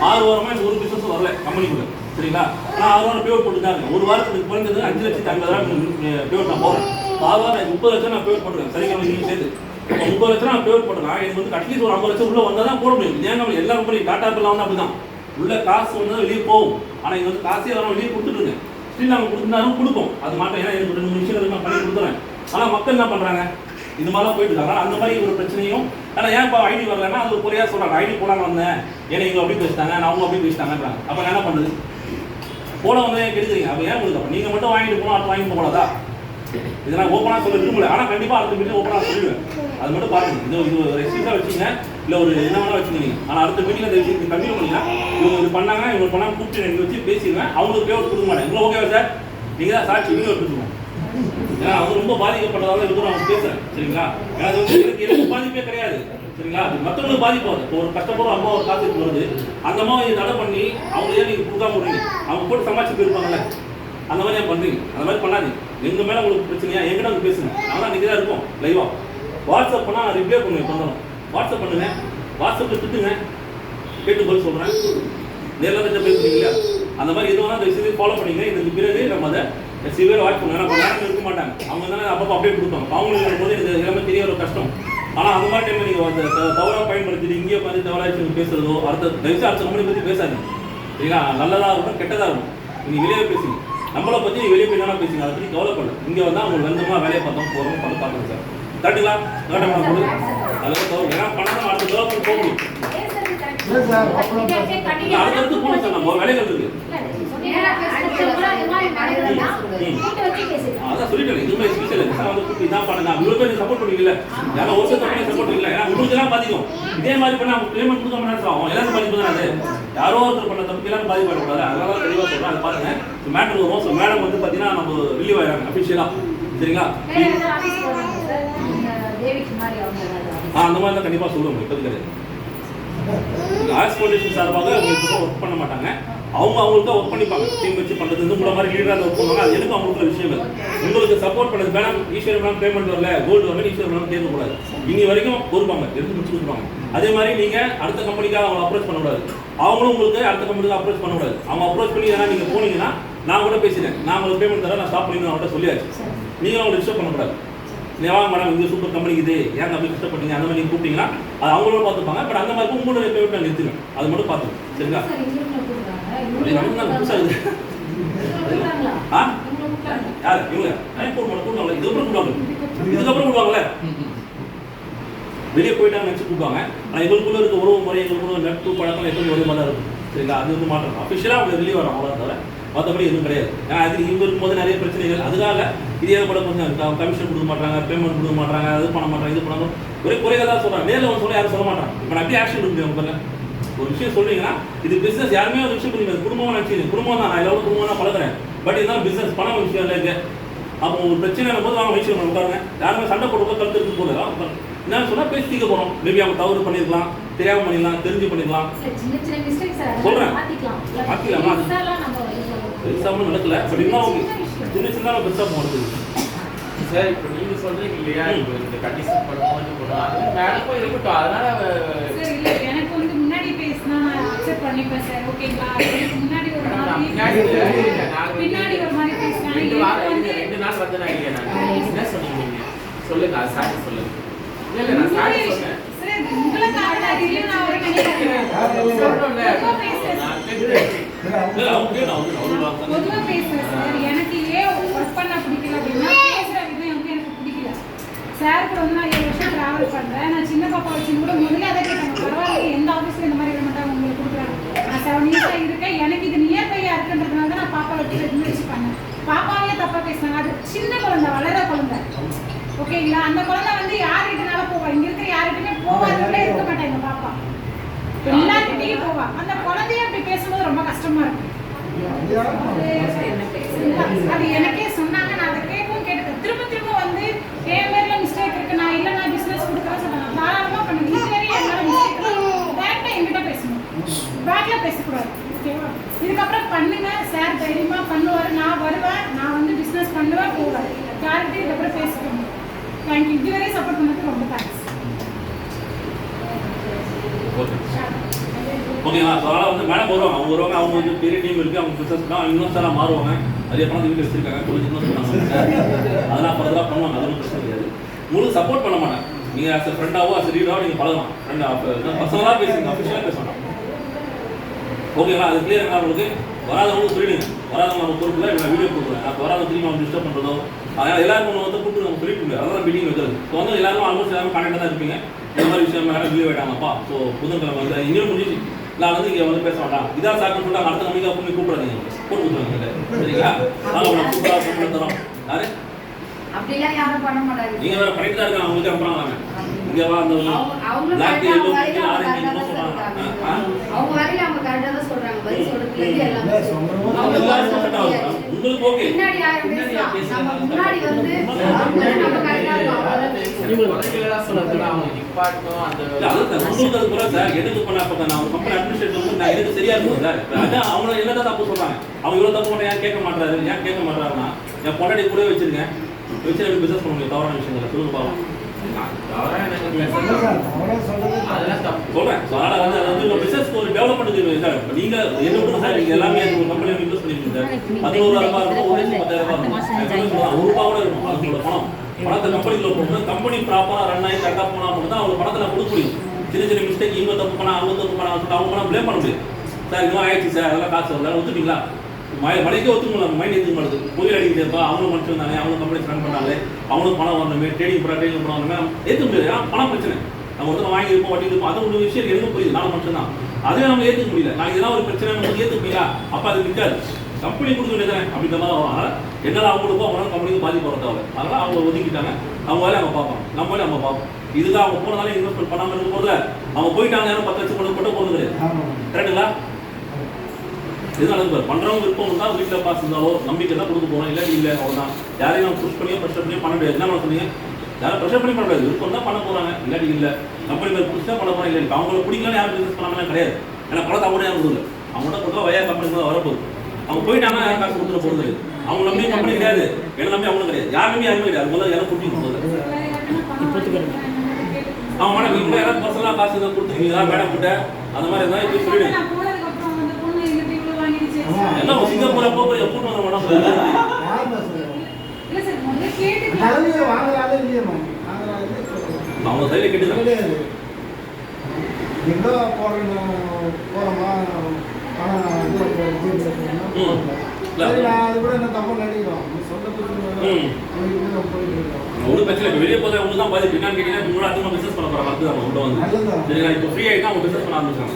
6 வாரமாக எனக்கு ஒரு பிஸ்னஸும் வரல கம்பெனிக்குள்ளே சரிங்களா. நான் 6 வாரம் பேவர் போட்டு தான் இருக்கேன். ஒரு வாரத்துக்கு குறைஞ்சது 5,50,000 பேவர் நான் போகிறேன். 6 வாரம் 30 லட்சம் நான் பேவர் போட்டுருக்கேன் சரிங்களா. நீங்கள் சேர்த்து 30 லட்சம் நான் பேவர் போட்டுருக்கேன். எனக்கு வந்து அட்லீஸ்ட் ஒரு 50 லட்சம் உள்ளே வந்தால் தான் போட முடியும். ஏன் நம்ம எல்லா கம்பெனி டாட்டா பில்லாம் வந்து அப்படி தான் உள்ள காசு வந்து வெளியே போகும். ஆனால் இங்கே வந்து காசே வர வெளியே கொடுத்துட்டுருங்க. ஸ்டில் நாங்கள் கொடுத்துருந்தாலும் கொடுப்போம். அது மாட்டோம். ஏன்னா எனக்கு 2-3 விஷயம் நான் பண்ணி கொடுத்துறேன். ஆனால் மக்கள் என்ன பண்ணுறாங்க? இது மாதிரிலாம் போயிட்டு இருக்காங்க. அந்த மாதிரி ஒரு பிரச்சனையும் ஆனால் ஏன் இப்போ ஐடி வரலன்னா அது ஒரு குறையாக சொல்கிறாங்க. ஐடி போடாங்க வந்தேன் ஏன்னா இவங்க அப்படி பேசிட்டாங்க நான் அவங்க அப்படி பேசிட்டாங்கன்றாங்க. அப்போ என்ன பண்ணுறது? போட வந்து ஏன் கெடுக்குறீங்க? அப்போ ஏன் கொடுக்க? நீங்கள் மட்டும் வாங்கிட்டு போகணும் அடுத்து வாங்கிட்டு போகக்கூடாதா? இதை நான் ஓப்பனாக சொல்ல விரும்பல. ஆனால் கண்டிப்பாக அடுத்த மீட்டிங் ஓப்பனாக சொல்லிடுவேன். அது மட்டும் பாருங்க. இது ஒரு எக்ஸ்பீஸாக வச்சுங்க இல்லை ஒரு என்ன வேணால் வச்சுக்கிறீங்க. ஆனால் அடுத்த மீட்டிங் அந்த விஷயத்துக்கு கண்டிப்பாக பண்ணிங்கன்னா இவங்க இது பண்ணாங்க இவங்க பண்ணாங்க கூப்பிட்டு எனக்கு வச்சு பேசிடுவேன். அவங்களுக்கு பேர் கொடுக்க மாட்டேன். இவ்வளோ ஓகேவா சார்? நீங்கள் தான் சாட்சி வீடியோ எடுத்துக்கணும். ஏன்னா அது ரொம்ப பாதிக்கப்பட்டதால இருக்கிறோம் அவங்க பேசுகிறேன் சரிங்களா. ஏன்னா அது வந்து எனக்கு பாதிப்பே கிடையாது சரிங்களா. அது மற்றவங்களுக்கு பாதிப்பாது. இப்போ ஒரு கஷ்டப்படும் அம்மா ஒரு காசு வருது அந்த அம்மா இதை தடை பண்ணி அவங்க ஏன் நீங்கள் கொடுக்காம விடுறீங்க? அவங்க போட்டு சமாளிச்சு போயிருப்பாங்கல்ல. அந்த மாதிரி ஏன் பண்ணுறீங்க? அந்த மாதிரி பண்ணாதீங்க. எங்கள் மேலே உங்களுக்கு பிரச்சனையா எங்கிட்ட வந்து பேசுங்க. அதெல்லாம் நீங்கள் தான் இருக்கும் லைவாக. வாட்ஸ்அப் பண்ணால் நான் ரிப்ளை பண்ணுவேன். பண்ணணும் வாட்ஸ்அப் பண்ணுங்க. வாட்ஸ்அப்பில் திட்டுங்க கேட்டு பதில் சொல்கிறேன். நேரில் தான் பேசுறீங்க இல்லையா? அந்த மாதிரி எதுவும் அந்த விஷயத்தை ஃபாலோ பண்ணிங்க. இதுக்கு பிறகு நம்ம அதை சிவியர் வாட்ச் பண்ணுவோம். ஏன்னா நேரம் இருக்க மாட்டாங்க. அவங்க தானே அப்பப்போ அப்டேட் கொடுப்பாங்க. அவங்களுக்கு இருக்கும்போது எனக்கு எல்லாமே தெரிய ஒரு கஷ்டம். ஆனால் அந்த மாதிரி டைமில் நீங்கள் அந்த தவறாக பயன்படுத்திட்டு இங்கேயே உட்காந்து தவறாக பேசுறதோ அடுத்த தயவுசு அடுத்த கம்பெனி பற்றி பேசாதீங்க சரிங்களா. நல்லதாக இருக்கும் கெட்டதாக இருக்கும். நீங்கள் வெளியே பேசுங்க. நம்மளை பற்றி வெளியே போய் தானே பேசுங்க. அதை பற்றி கவலைப்படல. இங்கே வந்தால் அவங்களுக்கு வந்தோம்னா வேலையை பார்த்தோம் போகிறோம் பண்ண பார்க்கணும் சார். கரெக்டுங்களா? கரெக்டாக போது அதெல்லாம் தவிர ஏன்னா பண்ணால் அடுத்த டெவலப்மெண்ட் போக முடியும். அடுத்தடுத்து போகணும் சார். நம்ம வேலைகள் இருக்குது. அதான் சொல்லிட்டேன். இதுவுமே ஸ்பெஷல் வந்து இதான் பண்ண நான் இவ்வளோ பேர் சப்போர்ட் பண்ணிக்கல. யாரும் ஒரு கம்பெனி சப்போர்ட் பண்ணிக்கல. ஏன்னா உங்களுக்கு எல்லாம் பாதிக்கும். இதே மாதிரி பண்ண அவங்க பேமெண்ட் கொடுக்க மாட்டேன் ஆகும். எல்லாரும் பாதிப்பு தானே. அது யாரோ ஒருத்தர் பண்ண தப்பு எல்லாரும் பாதிக்கப்படக்கூடாது. அதனால தான் தெளிவாக சொல்கிறேன். அதை பாருங்க. மேட்டர் வரும். ஸோ மேடம் வந்து பார்த்தீங்கன்னா நம்ம ரிலீவ் ஆகிறாங்க அஃபிஷியலாக சரிங்களா. அந்த மாதிரி தான் கண்டிப்பாக சொல்லுவாங்க. இப்போது கிடையாது. ஆர்ட்ஸ் ஃபவுண்டேஷன் சார்பாக அவங்க ஒர்க் பண்ண மாட்டாங்க. அவங்களுக்கு ஒர்க் பண்ணிப்பாங்க. டீம் வச்சு பண்ணுறது இந்த மூலம் மாதிரி லீடராக ஒர்க் பண்ணுவாங்க. அது எனக்கு அவங்களுக்கு விஷயங்கள் உங்களுக்கு சப்போர்ட் பண்ணது வேணாம். ஈஸ்வரர் மேம் பேமெண்ட் வரல கோல்டு வரல ஈஸ்வரர் மேம் கேட்கக்கூடாது. இனி வரைக்கும் கொடுப்பாங்க எடுத்து முடிச்சு கொடுப்பாங்க. அதே மாதிரி நீங்கள் அடுத்த கம்பெனிக்காக அவங்க அப்ரோச் பண்ணக்கூடாது. அவங்களும் உங்களுக்கு அடுத்த கம்பெனிக்காக அப்ரோச் பண்ணக்கூடாது. அவங்க அப்ரோச் பண்ணி ஏன்னா நீங்கள் போனீங்கன்னா நான் கூட பேசிட்டேன். நான் உங்களுக்கு பேமெண்ட் தரேன் நான் ஸ்டாப் பண்ணி அவங்கள்ட்ட சொல்லியாச்சு. நீங்களும் அவங்களை டிஸ்டர்ப் பண்ணக்கூடாது நீ வாங்க மேடம் இந்த சூப்பர் கம்பெனி இது ஏன் அப்படி கஷ்டப்பட்டீங்க அந்த மாதிரி நீங்கள் கூப்பிட்டீங்கன்னா அது அவங்களோட பார்த்துப்பாங்க. பட் அந்த மாதிரி உங்களோட பேமெண்ட் நான் நிறுத்துவேன், அது மட்டும் பார்த்துக்கோங்க. சரிங்களா? புதுசாக இருக்குது. ஆ யார் இவங்க கூப்பிடுவாங்க, இதுக்கப்புறம் கூப்பிடுவாங்கல்ல, வெளியே போயிட்டாங்க நினச்சி கூப்பிடுவாங்க. ஆனால் எங்களுக்குள்ள இருக்க உறவு முறை எங்களுக்குள்ள நட்பு பழக்கம் எப்பவும் ஒரே மாதிரி தான் இருக்கும். சரிங்களா? அது வந்து மாற்றம் அஃபிஷியலாக அவங்க வெளியே வரும், அவ்வளோ தவிர மற்றபடி எதுவும் கிடையாது. ஏன்னா அது இவங்க இருக்கும்போது நிறைய பிரச்சனைகள், அதுக்காக இதே கூட கொஞ்சம் கமிஷன் கொடுக்க மாட்டாங்க, பேமெண்ட் கொடுக்க மாட்டாங்க, அது பண்ண மாட்டாங்க, இது பண்ணாங்க, ஒரே குறையாக தான் சொல்கிறாங்க. நேரில் வந்து சொல்ல யாரும் சொல்ல மாட்டாங்க. இப்போ நான் அப்படியே ஆக்ஷன் எடுக்க முடியும் பாருங்க. ஒரு விஷயம் சொல்றீங்கன்னா இது பிசினஸ், யாருமே ஒரு விஷயம் புரியுது, குடும்பமாக நினச்சிது குடும்பம் தான், நான் எவ்வளோ குடும்பம் தான் பழகிறேன். பட் இருந்தாலும் பிசினஸ் பணம் விஷயம் இல்லை இருக்கு. அப்போ ஒரு பிரச்சனை போது அவங்க வயசு உட்காருங்க, யாருமே சண்டை போடுறது கருத்து இருக்கு போது என்ன சொன்னால் பேசி தீர்க்க போகிறோம். மேபி அவங்க தவறு பண்ணியிருக்கலாம், தெரியாமல் பண்ணிடலாம், தெரிஞ்சு பண்ணிடலாம். சொல்கிறேன் மாற்றிக்கலாமா, பெருசாகவும் நடக்கல. பட் இருந்தாலும் சின்ன சின்ன பெருசாக போகிறது. சார் இப்போ நீங்கள் சொல்கிறீங்க இல்லையா, இப்போ இந்த கண்டிஷன் பண்ணும்போது அது மேலே போய் இருக்கட்டும். அதனால சார் இல்லை, எனக்கு வந்து முன்னாடி பேசினா நான் அக்செப்ட் பண்ணிப்பேன் சார், ஓகேங்களா? முன்னாடி ஒரு மாதிரி பின்னாடி ஒரு மாதிரி பேசினா 2 நாள் வந்து நான் இல்லையா, நான் என்ன சொன்னீங்க நீங்கள் சொல்லுங்க, அது சாரி சொல்லுங்க. இல்லை நான் சாரி சொன்னேன் சார், உங்களுக்கு ஆடாதில்லை நான் ஒரு நினைக்கிறேன் பொதுவாக பேசுகிறேன் சார். எனக்கு ஏன் ஒர்க் பண்ண பிடிக்கல அப்படின்னா பேசுகிற விதம் வந்து எனக்கு பிடிக்கல. சார் கூட வந்து நான் 7 வருஷம் ட்ராவல் பண்ணுறேன். நான் சின்ன பாப்பா வச்சு கூட முதல்ல அதை கேட்டாங்க, பரவாயில்ல எந்த ஆஃபீஸில் இந்த மாதிரி விட மாட்டாங்க, உங்களுக்கு கொடுக்குறாங்க. நான் 7 இயர்ஸாக இருக்கேன், எனக்கு இது நியர்பையாக இருக்குன்றதுனால தான் நான் பாப்பா வச்சு பண்ணேன். பாப்பாவே தப்பாக பேசினாங்க. அது சின்ன குழந்தை, வளர குழந்தை, ஓகேங்களா? அந்த குழந்தை வந்து யார்கிட்டனால போவா, இங்கே இருக்கிற யார்கிட்டயுமே போவாதவங்களே இருக்க மாட்டேன். எங்கள் பாப்பா எல்லார்கிட்டையும் போவா. அந்த குழந்தைய அப்படி பேசும்போது ரொம்ப கஷ்டமா இருக்கு. அது எனக்கே சொன்னாங்க, நான் அதை கேட்கவும் கேட்டுக்கேன். திரும்ப வந்து என் பேர்ல மிஸ்டேக் இருக்கு, நான் இல்லை நான் பிசினஸ் கொடுக்குறேன் சொன்னாங்க. தாராளமா பண்ணுங்க, இதுவரை என்னோட மிஸ்டேக் டேரக்டா என்கிட்ட பேசணும், பேக்ல பேசக்கூடாது, ஓகேவா? இதுக்கப்புறம் பண்ணுங்க சார், தைரியமா பண்ணுவார். நான் வருவேன், நான் வந்து பிசினஸ் பண்ணுவேன், போவேன். யார்கிட்டையும் இதுக்கப்புறம் பேசிக்கணும். தேங்க்யூ, இதுவரை சப்போர்ட் பண்ணதுக்கு ரொம்ப தேங்க்ஸ். ஓகேங்களா? ஸோ அதனால் வந்து மேடம் வருவாங்க, அவங்க வருவாங்க, அவங்க வந்து பெரிய டீம் இருக்குது, அவங்க பிஸ்னஸ் தான் இன்வெஸ்டராக மாறுவாங்க. நிறைய பணம் வீட்டில் வச்சிருக்காங்க, கொஞ்சம் இன்வெஸ்ட் பண்ணாங்க, அதெல்லாம் ஃபர்தராக பண்ணுவாங்க, அதெல்லாம் பிரச்சனை கிடையாது. உங்களுக்கு சப்போர்ட் பண்ண மாட்டேன். நீங்கள் ஆஸ் அ ஃப்ரெண்டாவோ ஆஸ் லீடராவோ நீங்கள் பழகலாம். ஃப்ரெண்டாக பர்சனலாக பேசுங்க, அஃபிஷியலாக பேச வேண்டாம். ஓகேங்களா? அது கிளியர். உங்களுக்கு வராதவங்க சொல்லிடுங்க, வராதவங்க நம்ம பொறுப்பில் நான் வீடியோ கொடுக்குறேன். அப்போ வராத திரும்பி அவங்க டிஸ்டர்ப் பண்ணுறதோ அதனால் எல்லாருக்கும் வந்து கூப்பிட்டு நம்ம சொல்லிட்டு முடியாது. அதெல்லாம் மீட்டிங் வைக்கிறது. ஸோ வந்து எல்லாரும் ஆல்மோஸ்ட் எல்லாரும் கான்டாக்டாக தான் இருப்பீங்க. இந்த மாதிரி விஷயம் யாரும் லீவ் ஆகிட்டாங்கப்பா, ஸோ புதன்கிழமை வந்து இன்னும் முடிஞ்சு நான் வந்து இங்கே வந்து பேச மாட்டான், இதான் சார்னு சொல்லிட்டு அடுத்த நம்பிக்கை பண்ணி கூப்பிடாதீங்க, போட்டு கொடுத்துருவாங்க. சரிங்களா? நாங்கள் சூப்பராக கூப்பிட தரோம். யாரு அப்படிலாம் யாரும் பண்ண மாட்டாங்க. நீங்கள் வேறு பண்ணிட்டு தான் இருக்காங்க, அவங்களுக்கு அனுப்புறாங்க. இங்கே வா அந்த பிளாக் டீ எல்லோ ஆரஞ்சு சொல்கிறாங்க, அவங்க வரையில அவங்க கரெக்டாக தான் சொல்கிறாங்க, பதில் சொல்கிறதுலேருந்து எல்லாமே உங்களுக்கு ஓகே. பின்னாடி யாரும் பேசலாம், நம்ம முன்னாடி வந்து நம்ம கரெக்டாக எதுக்கு பண்ண நான் கம்பெனி அட்மினிஸ்ட்ரேஷன் நான் எதுக்கு சரியா இருக்கும் சார். அதான் அவங்க என்னதான் தப்பு சொல்றாங்க, அவங்க இவ்வளவு தப்பு பண்ண ஏன் கேட்க மாட்டாரு, ஏன் கேட்க மாட்டாருன்னா என் பொண்டாடி கூட வச்சிருக்கேன், வச்சு எனக்கு பிசினஸ் பண்ண முடியும். தவறான விஷயங்களை சொல்லுங்க பாவம். சொல்றேன். அதனால வந்து அது வந்து பிசினஸ் ஒரு டெவலப்மெண்ட் சார். நீங்க என்ன பண்ணுங்க சார், நீங்க எல்லாமே ஒரு கம்பெனியில் இன்வெஸ்ட் பண்ணிருக்கீங்க சார். 11,000 இருக்கும், 10,000 ஒரு ரூபா கூட இருக்கும். அவங்களோட பணத்தை கம்பெனிக்குள்ள போட்டு கம்பெனி ப்ராப்பரா ரன் ஆகி கரெக்டாக போனால் மட்டும் தான் அவங்க பணத்தை நான் கொடுக்க முடியும். சின்ன சின்ன மிஸ்டேக் இவங்க தப்பு பண்ணா அவங்க தப்பு பண்ணா சொல்லிட்டு அவங்க பணம் ப்ளேம் பண்ண முடியும். சார் இது மாதிரி ஆயிடுச்சு சார், அதெல்லாம் காசு வரல, ஒத்துட்டீங்களா? மழைக்கே ஒத்துக்கல, மைண்ட் எதுவும் பண்ணுது, புயல் அடிக்கிறப்பா அவங்களும் மனுஷன் தானே, அவங்க கம்பெனி ரன் பண்ணாலே அவங்களுக்கு பணம் வரணுமே, ட்ரேடிங் பண்ணணுமே, ஏற்க முடியாது. ஏன்னா பணம் பிரச்சனை, நம்ம வந்து வாங்கியிருப்போம் வட்டி இருப்போம், அது ஒரு விஷயம் எனக்கு புரியுது, நானும் மனுஷன் தான். அதே நம்ம ஏற்றுக்க முடியல, நாளைக்கு இதெல்லாம் ஒரு பிரச்சனை நம்ம ஏற்றுக்க முடியல, அப்போ அது நிற்காது. கம்பெனி கொடுக்க வேண்டியதானே அப்படின்ற மாதிரி வரும். அதனால் என்னால் அவங்களுக்கும் அவங்களால கம்பெனிக்கு பாதிப்பு வர தேவை. அதனால் அவங்க ஒதுக்கிட்டாங்க, அவங்க வேலையை அவங்க பார்ப்போம், நம்ம வேலையை நம்ம பார்ப்போம். இதுதான் அவங்க போனதால இன்வெஸ்ட்மெண்ட் பண்ணாமல் இருக்கும் போது அவங்க போயிட்டாங்க, யாரும் 10 லட்சம் போட்டு போகிறது கிடையாது. கரெக்டுங்களா? இது நடந்து பண்ணுறவங்க விருப்பம் தான், வீட்டில் பாஸ் இருந்தாலோ நம்பிக்கை தான் கொடுக்க போகிறோம், இல்லை இல்லை அவ்வளோதான். யாரையும் நம்ம புஷ் பண்ணியோ ப்ரெஷர் பண்ணியோ பண்ண முடியாது. என்ன பண்ண சொன்னீங்க, யாரும் ப்ரெஷர் பண்ணி பண்ண முடியாது, விருப்பம் தான் பண்ண போகிறாங்க, இல்லாட்டி இல்லை. கம்பெனி மேலே புஷ் தான் பண்ண போகிறாங்க, இல்லை அவங்களுக்கு பிடிக்கலன்னு யாரும் பிஸ்னஸ் பண்ணாமல் கிடையாது. ஏன்னா பணத்தை அவங்க யாரும் கொடுக்கல, அவங்கள்ட்ட கொடுத்தா வயா கம்பெனி தான் வரப்போகுது. அவங்க போயிட்டாங்கன்னா யாரும் காசு கொடுத்துட போகிறது கிடையாது. அவங்க நம்பி கம்பெனி கிடையாது, என்ன நம்பி அவங்களும் கிடையாது, யாருமே யாருமே கிடையாது. முதல்ல யாரும் கொடுத்து போகுது அவங்க மேடம் இப்போ யாராவது பர்சனலாக காசு தான் கொடுத்துருக்கீங்களா மேடம் கிட்ட அந்த மாதிரி இருந்தால் இப்போ சொல்லிடுங்க. என்ன சிங்கப்பூரை போய் கூட்டு வந்த மேடம் இல்லை சார், முதல்ல கேட்டுக்கலாம். தலைமையை வாங்குறாலே இல்லையம்மா, வாங்குறாலே அவங்க கையில் கேட்டுதான் கிடையாது. எங்கே போகிறோமா பணம் சரி, நான் அது கூட என்ன தப்பாக நினைக்கிறோம். ஒரு பிரச்சனை இல்லை. வெளியே போதா உங்களுக்கு தான் பாதிப்பு. என்னன்னு கேட்டீங்கன்னா உங்களோட அதிகமாக பிசினஸ் பண்ண போகிறாங்க. அது அவங்க உள்ள வந்து சரிங்களா? இப்போ ஃப்ரீ ஆகிட்டா அவங்க பிசினஸ் பண்ண ஆரம்பிச்சாங்க.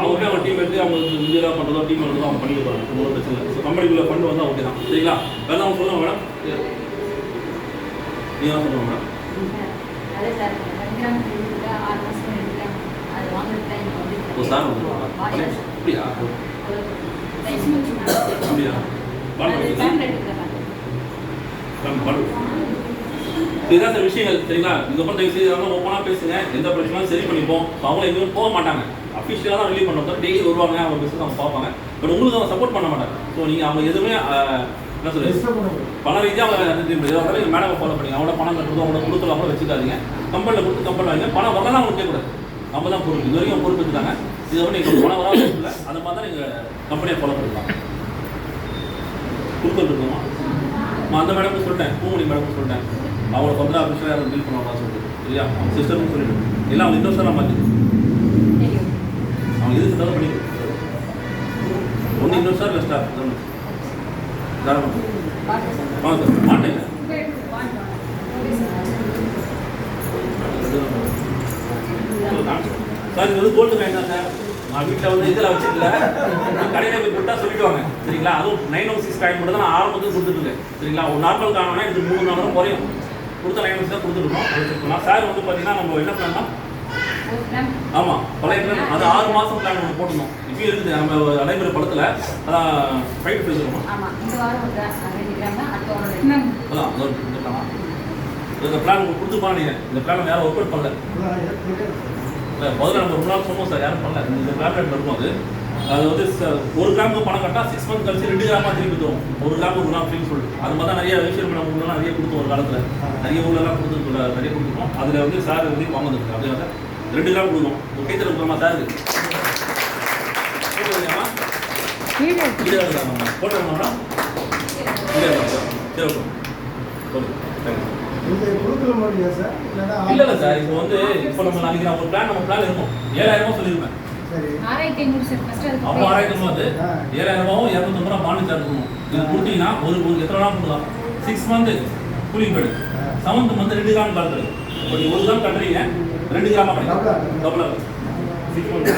அவங்க அவங்க டீம் எடுத்து அவங்க இந்தியா பண்ணுறதோ டீம் பண்ணுறதோ அவங்க பண்ணிட்டு போகிறாங்க. ஒன்றும் பிரச்சனை இல்லை. ஸோ கம்பெனிக்குள்ளே ஃபண்டு வந்து ஓகே தான். சரிங்களா? வேறு அவங்க சொல்லுங்கள் மேடம். நீங்கள் தான் சொல்லுங்கள் மேடம். அதே சார் 2 கிராம் கொடுத்தா 6 மாதம் எடுக்கலாம். அது வாங்குற டைம் வந்து ஒரு சார் வந்துருவாங்க. அப்படியா? அப்படியா? இதுதான் சார் விஷயங்கள். சரிங்களா? இதுக்கப்புறம் தயவு செய்து ஓப்பனாக பேசுங்க. எந்த பிரச்சனையும் சரி பண்ணிப்போம். அவங்க எங்கேயும் போக மாட்டாங்க. அஃபிஷியலாக தான் ரிலீவ் பண்ணுறோம். டெய்லி வருவாங்க, அவங்க பிஸ்னஸ் அவங்க பார்ப்பாங்க. பட் உங்களுக்கு அவங்க சப்போர்ட் பண்ண மாட்டாங்க. ஸோ நீங்கள் அவங்க எதுவுமே என்ன சொல்லுங்கள் பண ரீதியாக அவங்க மேடமை ஃபாலோ பண்ணிங்க. அவங்களோட பணம் கட்டுறதோ அவங்களோட கொடுக்கலாம் கூட வச்சுக்காதீங்க. கம்பெனியில் கொடுத்து கம்பெனி வாங்க. பணம் வரலாம் அவங்க கேட்கக்கூடாது. நம்ம தான் பொறுப்பு. இது வரைக்கும் பொறுப்பு எடுத்துட்டாங்க. இதை வந்து நீங்கள் பணம் வராது இல்லை. அந்த மாதிரி தான் நீங்கள் கம்பெனியை ஃபாலோ பண்ணிக்கலாம். கொடுத்துட்டு இருக்கோமா? நான் அந்த மேடமும் சொல்லிட்டேன், பூமணி மேடமும் சொல்லிட்டேன். அவங்கள 15 ஆஃபீஸராக யாரும் பில் பண்ணுவாங்கன்னு சொல்லிட்டு இல்லையா? அவங்க சிஸ்டர்னு சொல்லிட்டு எல்லாம் அவங்க இன்னொரு சார் மாற்றி அவங்க எது சொன்னாலும் பண்ணி ஒன்று இன்னொரு சார் இல்லை ஸ்டார் தாராளம் வாங்க சார் மாட்டேங்க. சார் இது வந்து கோல்டு காயின் தான் சார். நான் வீட்டில் வந்து இதில் வச்சுக்கல, கடையில் போய் கொடுத்தா சொல்லிடுவாங்க. சரிங்களா? அதுவும் 906 காயின் மட்டும் தான் நான் ஆரம்பத்துக்கு கொடுத்துருக்கேன். சரிங்களா? ஒரு நார்மல் காயினா இது 3 நாள் குறையும். கொடுத்த 906 தான் கொடுத்துருக்கோம். சார் வந்து பார்த்தீங்கன்னா நம்ம என்ன பண்ணலாம்? ஆமாம், பழைய பிளான் அது 6 மாதம் பிளான் ஒன்று போட்டுருந்தோம். இப்பயும் இருக்குது நம்ம நடைமுறை படத்தில். அதான் ஃபைட் பேசுகிறோம். ஆமாம், இந்த வாரம் 2 கிராம் தான். அடுத்த வாரம் அதான் அதோட இந்த பிளான் உங்களுக்கு கொடுத்துருப்பாங்க. நீங்கள் இந்த பிளான் யாரும் ஒர்க் அவுட் பண்ணல. இல்லை முதல்ல நம்ம ரொம்ப நாள் சொன்னோம் சார், யாரும் பண்ணல. இந்த பிளான் இருக்கும். அது வந்து 1 கிராமுக்கு பணம் கட்டா 6 மந்த் கழிச்சு 2 கிராமாக திருப்பி தரும். 1 கிராம் 1 கிராம் ஃப்ரீன்னு சொல்லிட்டு அது மாதிரி தான் நிறைய விஷயம் நம்ம ஊர்லாம் நிறைய கொடுத்தோம். ஒரு காலத்தில் நிறைய ஊர்லலாம் நிறைய கொடுத்துருக்கோம். அதில் வந்து சார் வந்து வாங்குறது அப்படி வந்து 2 கிராம் கொடுக்கணும். ஒரு கைத்தல் கொடுக்கலாமா சார்? போட்டோம்னா சரி இல்லை சார். இப்போ வந்து இப்போ நம்ம நாளைக்கு ஒரு பிளான் நம்ம பிளான் இருக்கும். 7000 சொல்லியிருப்பேன். அப்போ 6500 வந்து 7000 250 பாண்டு சார்ஜ் பண்ணுவோம். இது கொடுத்தீங்கன்னா ஒரு எத்தனை நாள் கொடுக்கலாம்? 6 month cooling pad. 7th month 2 gram கால் கிடைக்கும். இப்போ நீங்கள் 1 கிராம் கட்டுறீங்க 2 கிராமாக கிடைக்கும். டபுளாக 6 மந்த்.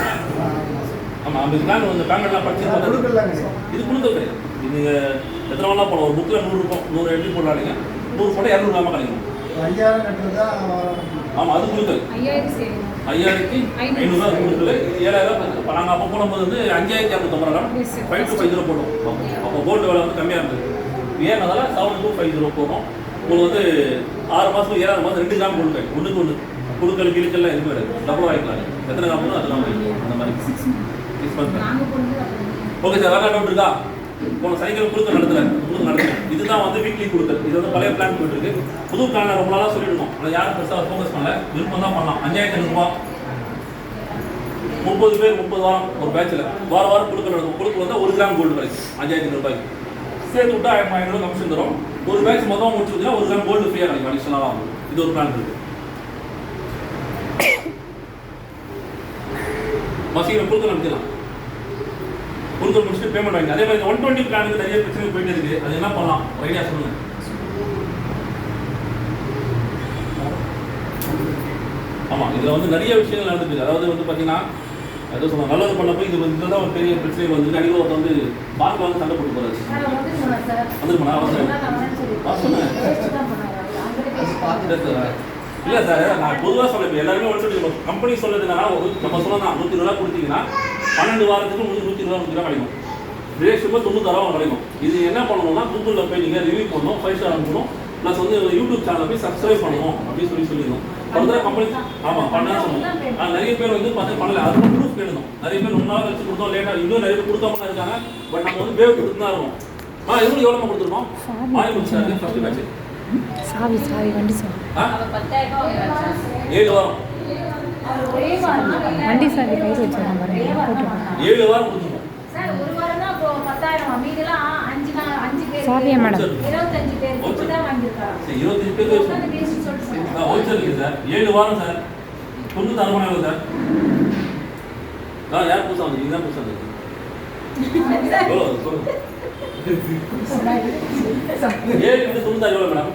ஆமாம், அந்த பிளான் அந்த பேமெண்ட்லாம் படிச்சு இது கொடுக்க கிடையாது. இது நீங்கள் எத்தனை நாளாக போகலாம்? ஒரு புக்கில் 100 இருக்கும். 100 எப்படி போடுறாங்க? 100 போட்டால் 200 கிராமாக கிடைக்கும். 5000 கட்டுறதா? ஆமாம், அது கொடுக்கல் 5500 அது கொடுக்கல. 7000 இப்போ நாங்கள் அப்போ போடும்போது வந்து 5250 5 to 50 போட்டோம். அப்போ கோல்டு விலை வந்து கம்மியாக இருந்தது. ஏன்னால 7250 போடுறோம். உங்களுக்கு வந்து 6 மாதம் 7 மாதம் 2 கிராம் கொடுக்கல். ஒன்றுக்கு ஒன்று கொடுக்கல் கிழக்கெல்லாம் எதுவும் கிடையாது. டபுளாக வாங்கிக்கலாம். எத்தனை கிராம் போதும் அதெல்லாம் வாங்கிக்கலாம். அந்த மாதிரி 6 மந்த். ஓகே சார், வேறு டவுட் இருக்கா? போன சைக்கிள் கொடுக்க நடத்துகிறேன். இதுதான் வந்து வீக்லி கொடுக்கல். இது வந்து பழைய பிளான் போயிட்டு இருக்கு. புது பிளான் ரொம்ப நாளாக சொல்லியிருக்கோம். ஆனால் யாரும் பெருசாக ஃபோக்கஸ் பண்ணல. விருப்பம் தான் பண்ணலாம். 5500 30 பேர் 30 வாரம் ஒரு பேட்சில் வாரம் கொடுக்க நடக்கும். கொடுக்க வந்தால் 1 கிராம் கோல்டு கிடைக்கும். 5500 ரூபாய்க்கு சேர்த்து விட்டா 1500 கமிஷன் தரும். ஒரு பேட்ச் மொத்தம் முடிச்சுருந்தா 1 கிராம் கோல்டு ஃப்ரீயாக கிடைக்கும். அடிஷனலாக ஆகும். இது ஒரு பிளான் இருக்கு. மசீரம் கொடுக்க நடத்தலாம். கொடுக்க முடிச்சுட்டு பேமெண்ட் வாங்கி. அதே மாதிரி 120 பிளானுக்கு நிறைய பிரச்சனை போயிட்டு இருக்கு. அது என்ன பண்ணலாம்? ஐடியா சொல்லுங்க. ஆமாம், இதில் வந்து நிறைய விஷயங்கள் நடந்துருக்கு. அதாவது வந்து பார்த்தீங்கன்னா ஏதோ சொல்லுவாங்க நல்லது பண்ண போய் இது வந்து தான் ஒரு பெரிய பிரச்சனை வந்து அடிக்கடி ஒருத்தர் வந்து பார்க்க வந்து சண்டை போட்டு போகிறாரு. வந்துருமா? இல்லை சார், நான் பொதுவாக சொல்ல எல்லாருமே வந்து கம்பெனி சொல்லுறது என்னன்னா நம்ம சொல்லலாம் 120 ரூபா கொடுத்தீங்கன்னா 12 வாரத்துக்கு 120 ரூபா கிடைக்கும். ரேஷுக்கு 90 ரூபா கிடைக்கும். இது என்ன பண்ணணும்னா கூகுளில் போய் நீங்கள் ரிவ்யூ பண்ணணும், 5 ஸ்டார் அனுப்பணும். ப்ளஸ் வந்து யூடியூப் சேனலில் போய் சப்ஸ்கிரைப் பண்ணணும் அப்படின்னு சொல்லியிருந்தோம். ஃபர்தராக கம்பெனி ஆமாம் பண்ண சொன்னோம். நிறைய பேர் வந்து பார்த்து பண்ணல. அதுவும் ப்ரூஃப் வேணும். நிறைய பேர் 1 நாள் வச்சு கொடுத்தோம், லேட்டாக இன்னும் நிறைய பேர் கொடுக்காம இருக்காங்க. பட் நம்ம வந்து வேவ் கொடுத்து தான் இருக்கோம். இவங்களுக்கு எவ்வளோ கொடுத்துருக்கோம்? ஆயிரம் ஃபஸ்ட்டு பேட்ச் சாவி வண்டி சாவி 7 வாரம் வண்டி சாவி கையில் வச்சுருக்காங்க பாருங்க. 7 வாரம் கொடுத்துருக்கோம் சார். ஒரு வாரம் தான் இப்போ 10,000. மீதெல்லாம் 5 பேர் சாவியா மேடம்? 25 பேர் இப்பதான் வாங்கியிருக்காங்க. சரி 25 பேர் உட்கார்ந்து பேசி சொல்லிட்டு ஹோல்சேல் இருக்குது சார். 7 வாரம் சார். தொண்ணூறு தரமானது சார். யார் புதுசாக வந்து நீங்கள் தான் புதுசாக வந்து சொல்லுங்க. 7 96 எவ்வளோ மேடம்?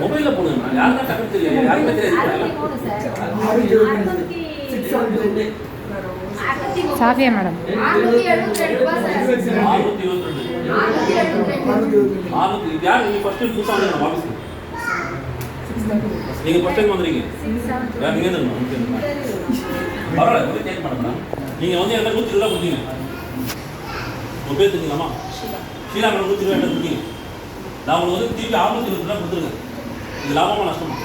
மொபைலில் போடுங்க மேடம். யாருன்னா டக்குனு தெரியும், யாருமே தெரியாது. 63 சார். சாவியா மேடம்? 672 ரூபாய் சார். 622. 600 யார் நீங்கள் ஃபர்ஸ்ட் டைம் புதுசாக வந்து நம்ம ஆஃபீஸுக்கு நீங்கள் ஃபர்ஸ்ட் டைம் வந்துடுறீங்க. யார் நீங்கள் தான் பரவாயில்ல, வந்து கேட்க மாட்டேன் மேடம். நீங்கள் வந்து என்ன 120 ரூபா கொடுத்தீங்க. உங்கள் பேர் தெரிஞ்சுக்கலாமா? ஷீலா மேடம் 120 ரூபா கொடுத்தீங்க. நான் உங்களுக்கு வந்து திருப்பி 620 ரூபா கொடுத்துருங்க. இது லாபமாக நஷ்டமா?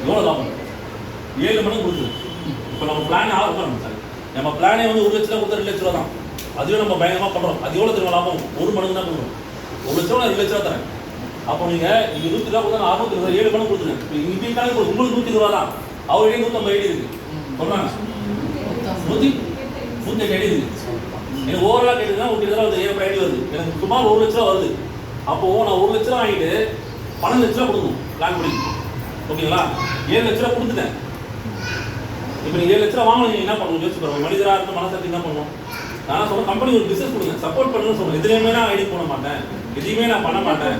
எவ்வளோ லாபம்? 7 மடங்கு கொடுத்துருங்க. இப்போ நம்ம பிளானே ஆஃப் பண்ணணும் சார். நம்ம பிளானே வந்து 1 லட்ச ரூபா கொடுத்தா 2 லட்ச ரூபா தான். அதுவே நம்ம பயங்கரமாக பண்ணுறோம். அது எவ்வளோ தெரியும் லாபம்? 1 மடங்கு தான் கொடுக்குறோம். 1 லட்ச ரூபா 2 லட்ச ரூபா தரேன். அப்போ நீங்கள் இங்கே 120 ரூபா கொடுத்தா 620 ரூபா 7 மடங்கு கொடுத்துருங்க. இப்போ இங்கே காலையில் உங்களுக்கு 120 ரூபா தான். அவருடைய 150 ஐடி இருக்குது சொல்கிறாங்க. 108 ஐடி இருக்குது. எனக்கு ஓவராலாக கேட்டுதுன்னா ஒரு இதில் வந்து 7 ஐடி வருது. எனக்கு சுமார் 1 லட்ச ரூபா வருது. அப்போது நான் 1 லட்ச ரூபா வாங்கிட்டு 12 லட்ச ரூபா கொடுக்கணும் பிளான் பண்ணி. ஓகேங்களா? 7 லட்ச ரூபா கொடுத்துட்டேன். இப்போ நீங்கள் 7 லட்ச ரூபா வாங்கணும். நீங்கள் என்ன பண்ணணும் யோசிச்சு பாருங்க. மனிதராக இருந்து மனசாட்சி என்ன பண்ணணும்? நான் சொல்ல கம்பெனி ஒரு பிஸ்னஸ் கொடுங்க, சப்போர்ட் பண்ணுன்னு சொல்லுவேன். எதுலையுமே நான் ஐடி போட மாட்டேன், எதையுமே நான் பண்ண மாட்டேன்,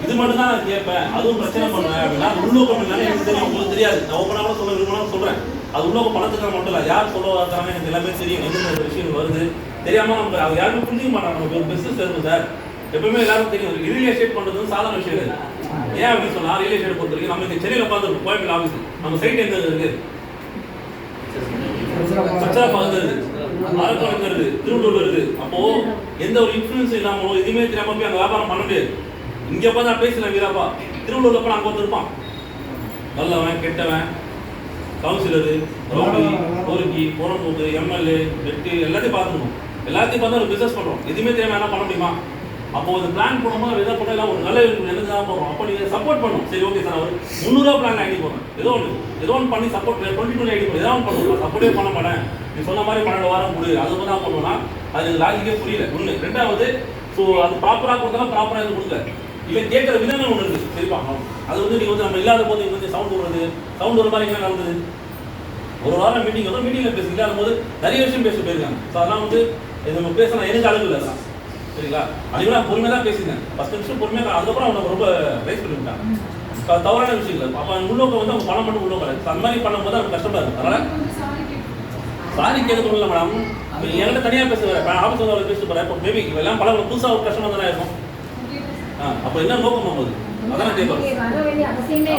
இது மட்டும் தான் நான் கேட்பேன். அதுவும் பிரச்சனை பண்ணுவேன் அப்படின்னா உள்நோக்கம் இல்லைன்னு எனக்கு தெரியும். உங்களுக்கு தெரியாது. நான் ஓப்பனாக கூட சொல்ல விரும்பினா சொல்கிறேன். அது உள்நோக்கம் பணத்துக்காக மட்டும் இல்லை. யார் சொல்ல வராங்க எனக்கு எல்லாமே தெரியும். எந்தெந்த விஷயம் வருது தெரியாமல் நம்ம அது யாருமே புரிஞ்சிக்க மாட்டாங்க. நமக்கு ஒரு பிஸ்னஸ் இருக்கும் சார். எப்பவுமே எல்லாரும் தெரியும். ரியல் எஸ்டேட் பண்ணுறது வந்து சாதாரண விஷயம் இல்லை. ஏன் அப்படின்னு சொன்னால் ரியல் எஸ்டேட் பொறுத்த வரைக்கும் நம்ம இந்த சென்னையில் உட்காந்துருக்கோம். கோயம்பேடு ஆஃபீஸ் நம்ம சைட் எந்த இருக்குது? பக்கத்துல இருக்கு, அரக்கோணம் இருக்கு, திருவள்ளூர் இருக்கு. அப்போ எந்த ஒரு இன்ஃப்ளூயன்ஸ் இல்லாமோ எதுவுமே தெரியாம போய் அந்த வியாபாரம் பண்ண முடியாது. இங்க போய் நான் பேசல வீராப்பா, திருவள்ளூர்ல போய் அங்க வந்து இருப்பான். நல்லவன் கெட்டவன், கவுன்சிலரு, ரவுடி, கோரிக்கி, போனபோக்கு, எம்எல்ஏ, வெட்டி எல்லாத்தையும் பார்த்துக்கணும். எல்லாத்தையும் பார்த்து ஒரு பிசினஸ் பண்றோம். எதுவுமே தெரியாம என்ன பண்ண முடியுமா? அப்போ ஒரு பிளான் போடும்போது எதை பண்ணலாம், ஒரு நல்ல எனக்கு தான் போடுறோம். அப்போ நீங்கள் சப்போர்ட் பண்ணணும். சரி ஓகே சார், அவர் 300 ரூபா பிளான் ஐடி போடுறேன். ஏதோ ஒன்று பண்ணி சப்போர்ட் 22 ஐடி போடுறேன். ஏதாவது பண்ணுவோம். சப்போர்ட்டே பண்ண மாட்டேன். நீ சொன்ன மாதிரி 12 வாரம் கொடு, அது தான் பண்ணுவோம்னா அது லாஜிக்கே புரியல. ஒன்று. ரெண்டாவது, ஸோ அது ப்ராப்பராக கொடுத்தாலும் ப்ராப்பராக இது கொடுக்கல. இல்லை கேட்குற விதங்கள் ஒன்று இருக்குது. சரிப்பா, அது வந்து நீங்கள் வந்து நம்ம இல்லாத போது நீங்கள் வந்து சவுண்ட் விடுறது, சவுண்ட் ஒரு மாதிரி என்ன நடந்தது? ஒரு வாரம் மீட்டிங் வரும், மீட்டிங்கில் பேசி இல்லாத போது நிறைய விஷயம் பேச போயிருக்காங்க. ஸோ அதெல்லாம் வந்து இது நம்ம பேசலாம் எனக்கு அளவு இல்லை தான். சரிங்களா? அதுக்கு நான் பொறுமையாக தான் பேசினேன். 10 நிமிஷம் பொறுமையாக. அதுக்கப்புறம் அவங்க ரொம்ப ரைஸ் பண்ணிவிட்டாங்க. தவறான விஷயம் இல்லை. அப்போ உள்நோக்கம் வந்து அவங்க பணம் மட்டும் உள்நோக்கம் இல்லை. அந்த மாதிரி பண்ணும்போது அவங்க கஷ்டமாக இருக்கும். அதனால் சாரி கேட்கணும் இல்லை மேடம். என்கிட்ட தனியாக பேசுவேன், ஆஃபீஸ் வந்து அவளை பேசிட்டு போகிறேன். இப்போ மேபி எல்லாம் பல புதுசாக ஒரு கஷ்டமாக தானே இருக்கும். அப்போ என்ன நோக்கம் போகுது அதான் கேட்போம். நீ வர அவசியம் இல்லை.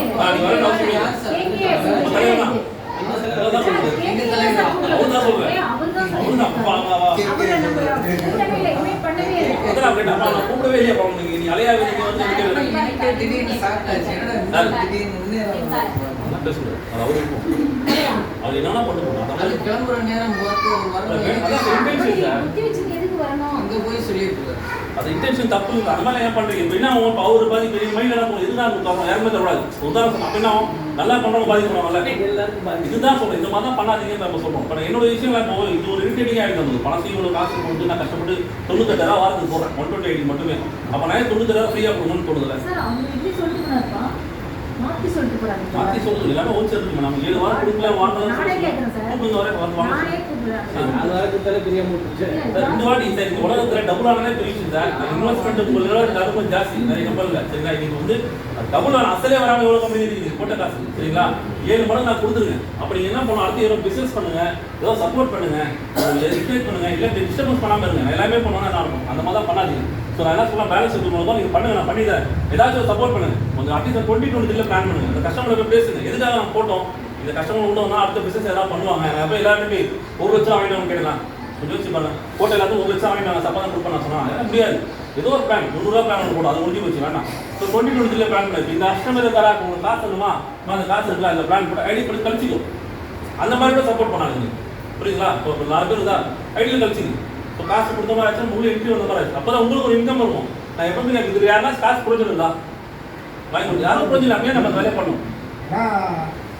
கூப்பிடவே இல்லையா? நீ அலையாவே அது என்னன்னா பண்ண போறோம். கிளம்புற நேரம் அது இன்டென்ஷன் தப்பு இல்லை. அந்த மாதிரி ஏன் பண்ணுறீங்க? இப்போ என்ன ஆகும்? அவர் பாதி பெரிய மைண்ட் இதுதான் யாருமே தரக்கூடாது. உதாரணம் அப்போ என்ன ஆகும்? நல்லா பண்ணுறவங்க பாதிக்கிறாங்கல்ல. இதுதான் சொல்கிறேன். இந்த மாதிரி தான் பண்ணாதீங்கன்னு நம்ம சொல்கிறோம். இப்போ என்னோட விஷயம் இப்போ இது ஒரு இரிட்டேட்டிங்காக ஆகிட்டு பணத்தையும் இவ்வளோ காசு போட்டு நான் கஷ்டப்பட்டு 98,000 வாரத்துக்கு போடுறேன். 120 மட்டுமே. அப்போ நான் 98,000 ஃப்ரீயாக கொடுக்கணும்னு தோணுதில்ல. மாற்றி சொல்லுது எல்லாமே ஹோல்சேல் இருக்கு. நம்ம 7 வாரம் கொடுக்கல வாங்கலாம். 2 வாட்டி சார் இந்த உலகத்தில் டபுள் ஆனாலே பெரிய விஷயம் சார். இன்வெஸ்ட்மெண்ட் கொஞ்சம் ஜாஸ்தி நிறைய கம்பெனியில். சரிங்களா? இன்னைக்கு வந்து டபுள் ஆன அசலே வராமல் எவ்வளோ கம்பெனி இருக்குது போட்ட காசு. சரிங்களா? 7 மடங்கு நான் கொடுத்துருக்கேன். அப்படி என்ன பண்ணணும்? அடுத்து ஏதோ பிஸ்னஸ் பண்ணுங்க, ஏதோ சப்போர்ட் பண்ணுங்க, எஜுகேட் பண்ணுங்க, இல்லை டிஸ்டர்பன்ஸ் பண்ணாமல் இருங்க. எல்லாமே பண்ணுவோம்னா என்ன இருக்கும்? அந்த மாதிரி தான் பண்ணாதீங்க. ஸோ நான் என்ன சொல்லலாம், பேலன்ஸ் ஷீட் மூலமாக நீங்கள் பண்ணுங்க, நான் பண்ணிடுறேன். ஏதாச்சும் சப்போர்ட் பண்ணுங்க. கொஞ்சம் அட்லீஸ்ட் 2023 பிளான் பண்ணுங்க. இந்த கஸ்டமர்கிட்ட பேசுங்க. எதுக்காக நம்ம போட்டோம்? இந்த கஸ்டமர் உள்ளவங்க அடுத்த பிசினஸ் ஏதாவது பண்ணுவாங்க. நான் போய் எல்லாருமே 1 லட்சம் வாங்கிட்டு கேட்கலாம். கொஞ்சம் யோசிச்சு பாருங்க. போட்ட எல்லாத்தையும் 1 லட்சம் வாங்கிட்டு சப்பா தான் கொடுப்பேன் சொன்னா முடியாது. ஏதோ ஒரு பிளான் 300 பிளான் போடும், அது முடிஞ்சு போச்சு வேண்டாம். ஸோ 2023 பிளான் பண்ணி இந்த கஸ்டமர் தரா உங்களுக்கு காசு வேணுமா? அந்த காசு இருக்குல்ல, அந்த பிளான் போட்டு ஐடி பண்ணி கழிச்சிக்கும். அந்த மாதிரி கூட சப்போர்ட் பண்ணாங்க. புரியுங்களா? இப்போ 4 பேர் தான் ஐடியில் கழிச்சிங்க. இப்போ காசு கொடுத்த மாதிரி ஆச்சு, உங்களுக்கு என்ட்ரி வந்த மாதிரி ஆச்சு. அப்போ தான் உங்களுக்கு ஒரு இன்கம் இருக்கும். நான் எப்பவுமே எனக்கு இது யாருன்னா காசு புரிஞ்சிருந்தா வாங்கி கொடுத்து யாரும் புரிஞ்சிடாமே நம்ம வேலையை பண்ணுவோம்.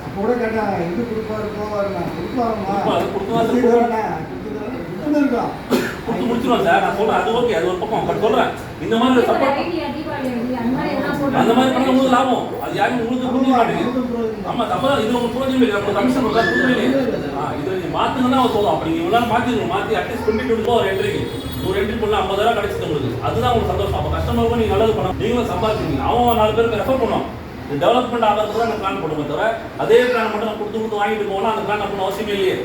அப்போ கூட கேட்டேன், இது கொடுப்பாரு போவாருண்ணா, கொடுப்பாருமா கொடுத்துருக்கோம். கொடுத்து முடிச்சிருவோம் சார். நான் சொல்றேன் அது ஓகே, அது ஒரு பக்கம். பட் சொல்றேன் இந்த மாதிரி சப்போர்ட் அந்த மாதிரி பண்ண உங்களுக்கு லாபம். அது யாரும் உங்களுக்கு புரிய மாட்டேங்குது. ஆமா தப்பா இது உங்களுக்கு புரிஞ்சு இல்லை. நம்ம கமிஷன் கொடுத்தா புரியல. இதை நீங்க மாத்துங்கன்னா அவன் சொல்லுவோம். அப்படி நீங்க இவ்வளவு மாத்திடுங்க. மாத்தி அட்லீஸ்ட் 22 ஒரு என்ட்ரிக்கு ஒரு என்ட்ரி பண்ணா 50,000 கிடைச்சது உங்களுக்கு. அதுதான் உங்களுக்கு சந்தோஷம். அப்போ கஸ்டமருக்கும் நீங்க நல்லது பண்ணணும், நீங்களும் சம்பாதிச்சீங்க. அவன் 4 பேருக்கு ரெஃபர் பண்ணுவான். டெவலப்மெண்ட் ஆகிறதுக்கு தான் பிளான் போடுமே தவிர அதே பிளான் மட்டும் நான் கொடுத்து வாங்கிட்டு போகலாம் அந்த பிளான் பண்ண அவசியமே இல்லையே.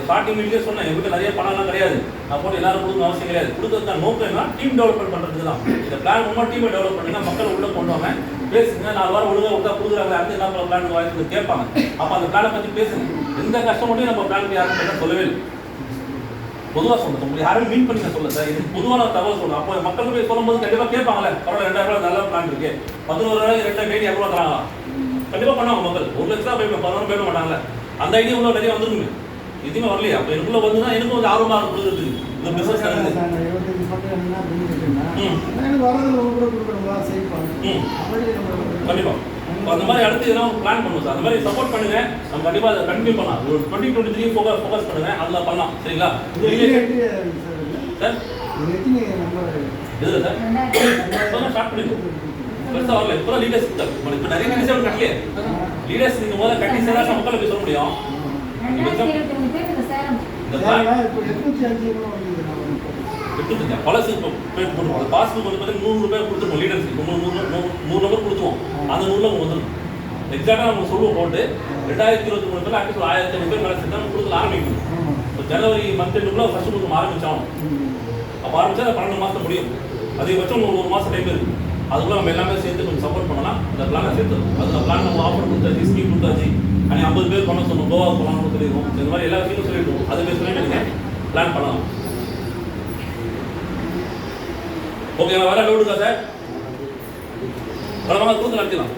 ஸ்டார்டிங் மீட்லேயே சொன்னேன் என் வீட்டில் நிறைய பணம்லாம் கிடையாது. நான் போட்டு எல்லாரும் கொடுக்கணும் அவசியம் கிடையாது. கொடுக்கறதுக்கான நோக்கம் என்ன, டீம் டெவலப்மெண்ட் பண்ணுறதுக்கு தான். இந்த பிளான் மூலமாக டீமை டெவலப் பண்ணினா மக்கள் உள்ளே கொண்டு வாங்க, பேசுங்க. 4 வாரம் ஒழுங்காக கொடுத்தா கொடுக்குறாங்க, அடுத்து என்ன பிளான் வாங்கி கேட்பாங்க. அப்போ அந்த பிளானை பற்றி பேசுங்க. எந்த கஷ்டமட்டையும் நம்ம பிளானுக்கு யாரும் சொல்லவே இல்லை. பொதுவாக சொல்லுங்கள், உங்களுக்கு யாரும் மீன் பண்ணி சொல்ல சார். இது பொதுவான தகவல் சொல்லணும். அப்போ மக்கள் போய் சொல்லும்போது கண்டிப்பாக கேட்பாங்களே, பரவாயில்ல 2000 நல்ல பிளான் இருக்கு, 11,000 2 டெய்லி 200 தராங்களா, கண்டிப்பாக பண்ணுவாங்க மக்கள். 1 லட்சம் போய் 11 போயிட மாட்டாங்கல்ல. அந்த ஐடியா உள்ள நிறைய வந்துருக்குமே, எதுவுமே வரலையே. அப்போ எனக்குள்ள வந்து தான் எனக்கும் கொஞ்சம் ஆர்வமாக கொடுக்குறது இந்த பிஸ்னஸ் நடக்குது. 25 பக்கம் என்ன பண்ணிக்கிட்டேன்னா எனக்கு வரதில் கூட கொடுக்குறவங்களா செய்வாங்க. கண்டிப்பாக அந்த மாதிரி அடுத்து எதனா ஒரு பிளான் பண்ணுவோம் சார். அந்த மாதிரி சப்போர்ட் பண்ணுங்க. நம்ம கண்டிப்பாக அதை கண்டினியூ பண்ணலாம். ஒரு 2023 ஃபோக்கஸ் பண்ணுங்க, அதில் பண்ணலாம். சரிங்களா சார்? எதில் சார் இப்போ ஸ்டார்ட் பண்ணிடுவோம். பெருசாக வரல. இப்போ லீடர்ஸ் இப்போ நிறைய லீடர்ஸ் கட்டலையே. லீடர்ஸ் நீங்கள் முதல்ல கட்டி சேரா மக்களை போய் சொல்ல முடியும். பழசு போட்டுருவோம். பாஸ்புக் வந்து பார்த்தீங்கன்னா 100 ரூபாய் கொடுத்துருவோம் லீடர்ஸ். இப்போ 100 நம்பர் கொடுத்துருவோம். அந்த 100 வந்துடும். எக்ஸாக்டாக நம்ம சொல்லுவோம் போட்டு 2023 பேர் ஆக்சுவல் 1500 பேர் மேலே சேர்த்து கொடுத்து ஆரம்பிக்கணும். இப்போ ஜனவரி மந்த்க்குள்ள ஃபர்ஸ்ட் கொடுத்து ஆரம்பித்தோம். அப்போ ஆரம்பிச்சா 12 மாதம் முடியும். அதிகபட்சம் 1 மாதம் டைம் இருக்குது. அதுக்குள்ள நம்ம எல்லாமே சேர்த்து கொஞ்சம் சப்போர்ட் பண்ணலாம். அந்த பிளானை சேர்த்து அந்த பிளான் நம்ம ஆஃபர் கொடுத்தாச்சு, ஸ்கீம் கொடுத்தாச்சு. ஆனால் 50 பேர் பண்ண சொன்னோம், கோவா போகலாம்னு சொல்லிடுவோம். இந்த மாதிரி எல்லா விஷயமும் சொல்லிடுவோம். அது பேர் சொல்லிட்டு பிளான் பண்ணலாம். ஓகேவா? வேற லோடு இருக்கா சார்? வாங்க கொடுத்து நடத்திடலாம்.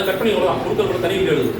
கட் பண்ணி விடலாம். கொடுக்குற தனி வீடியோ எடுது.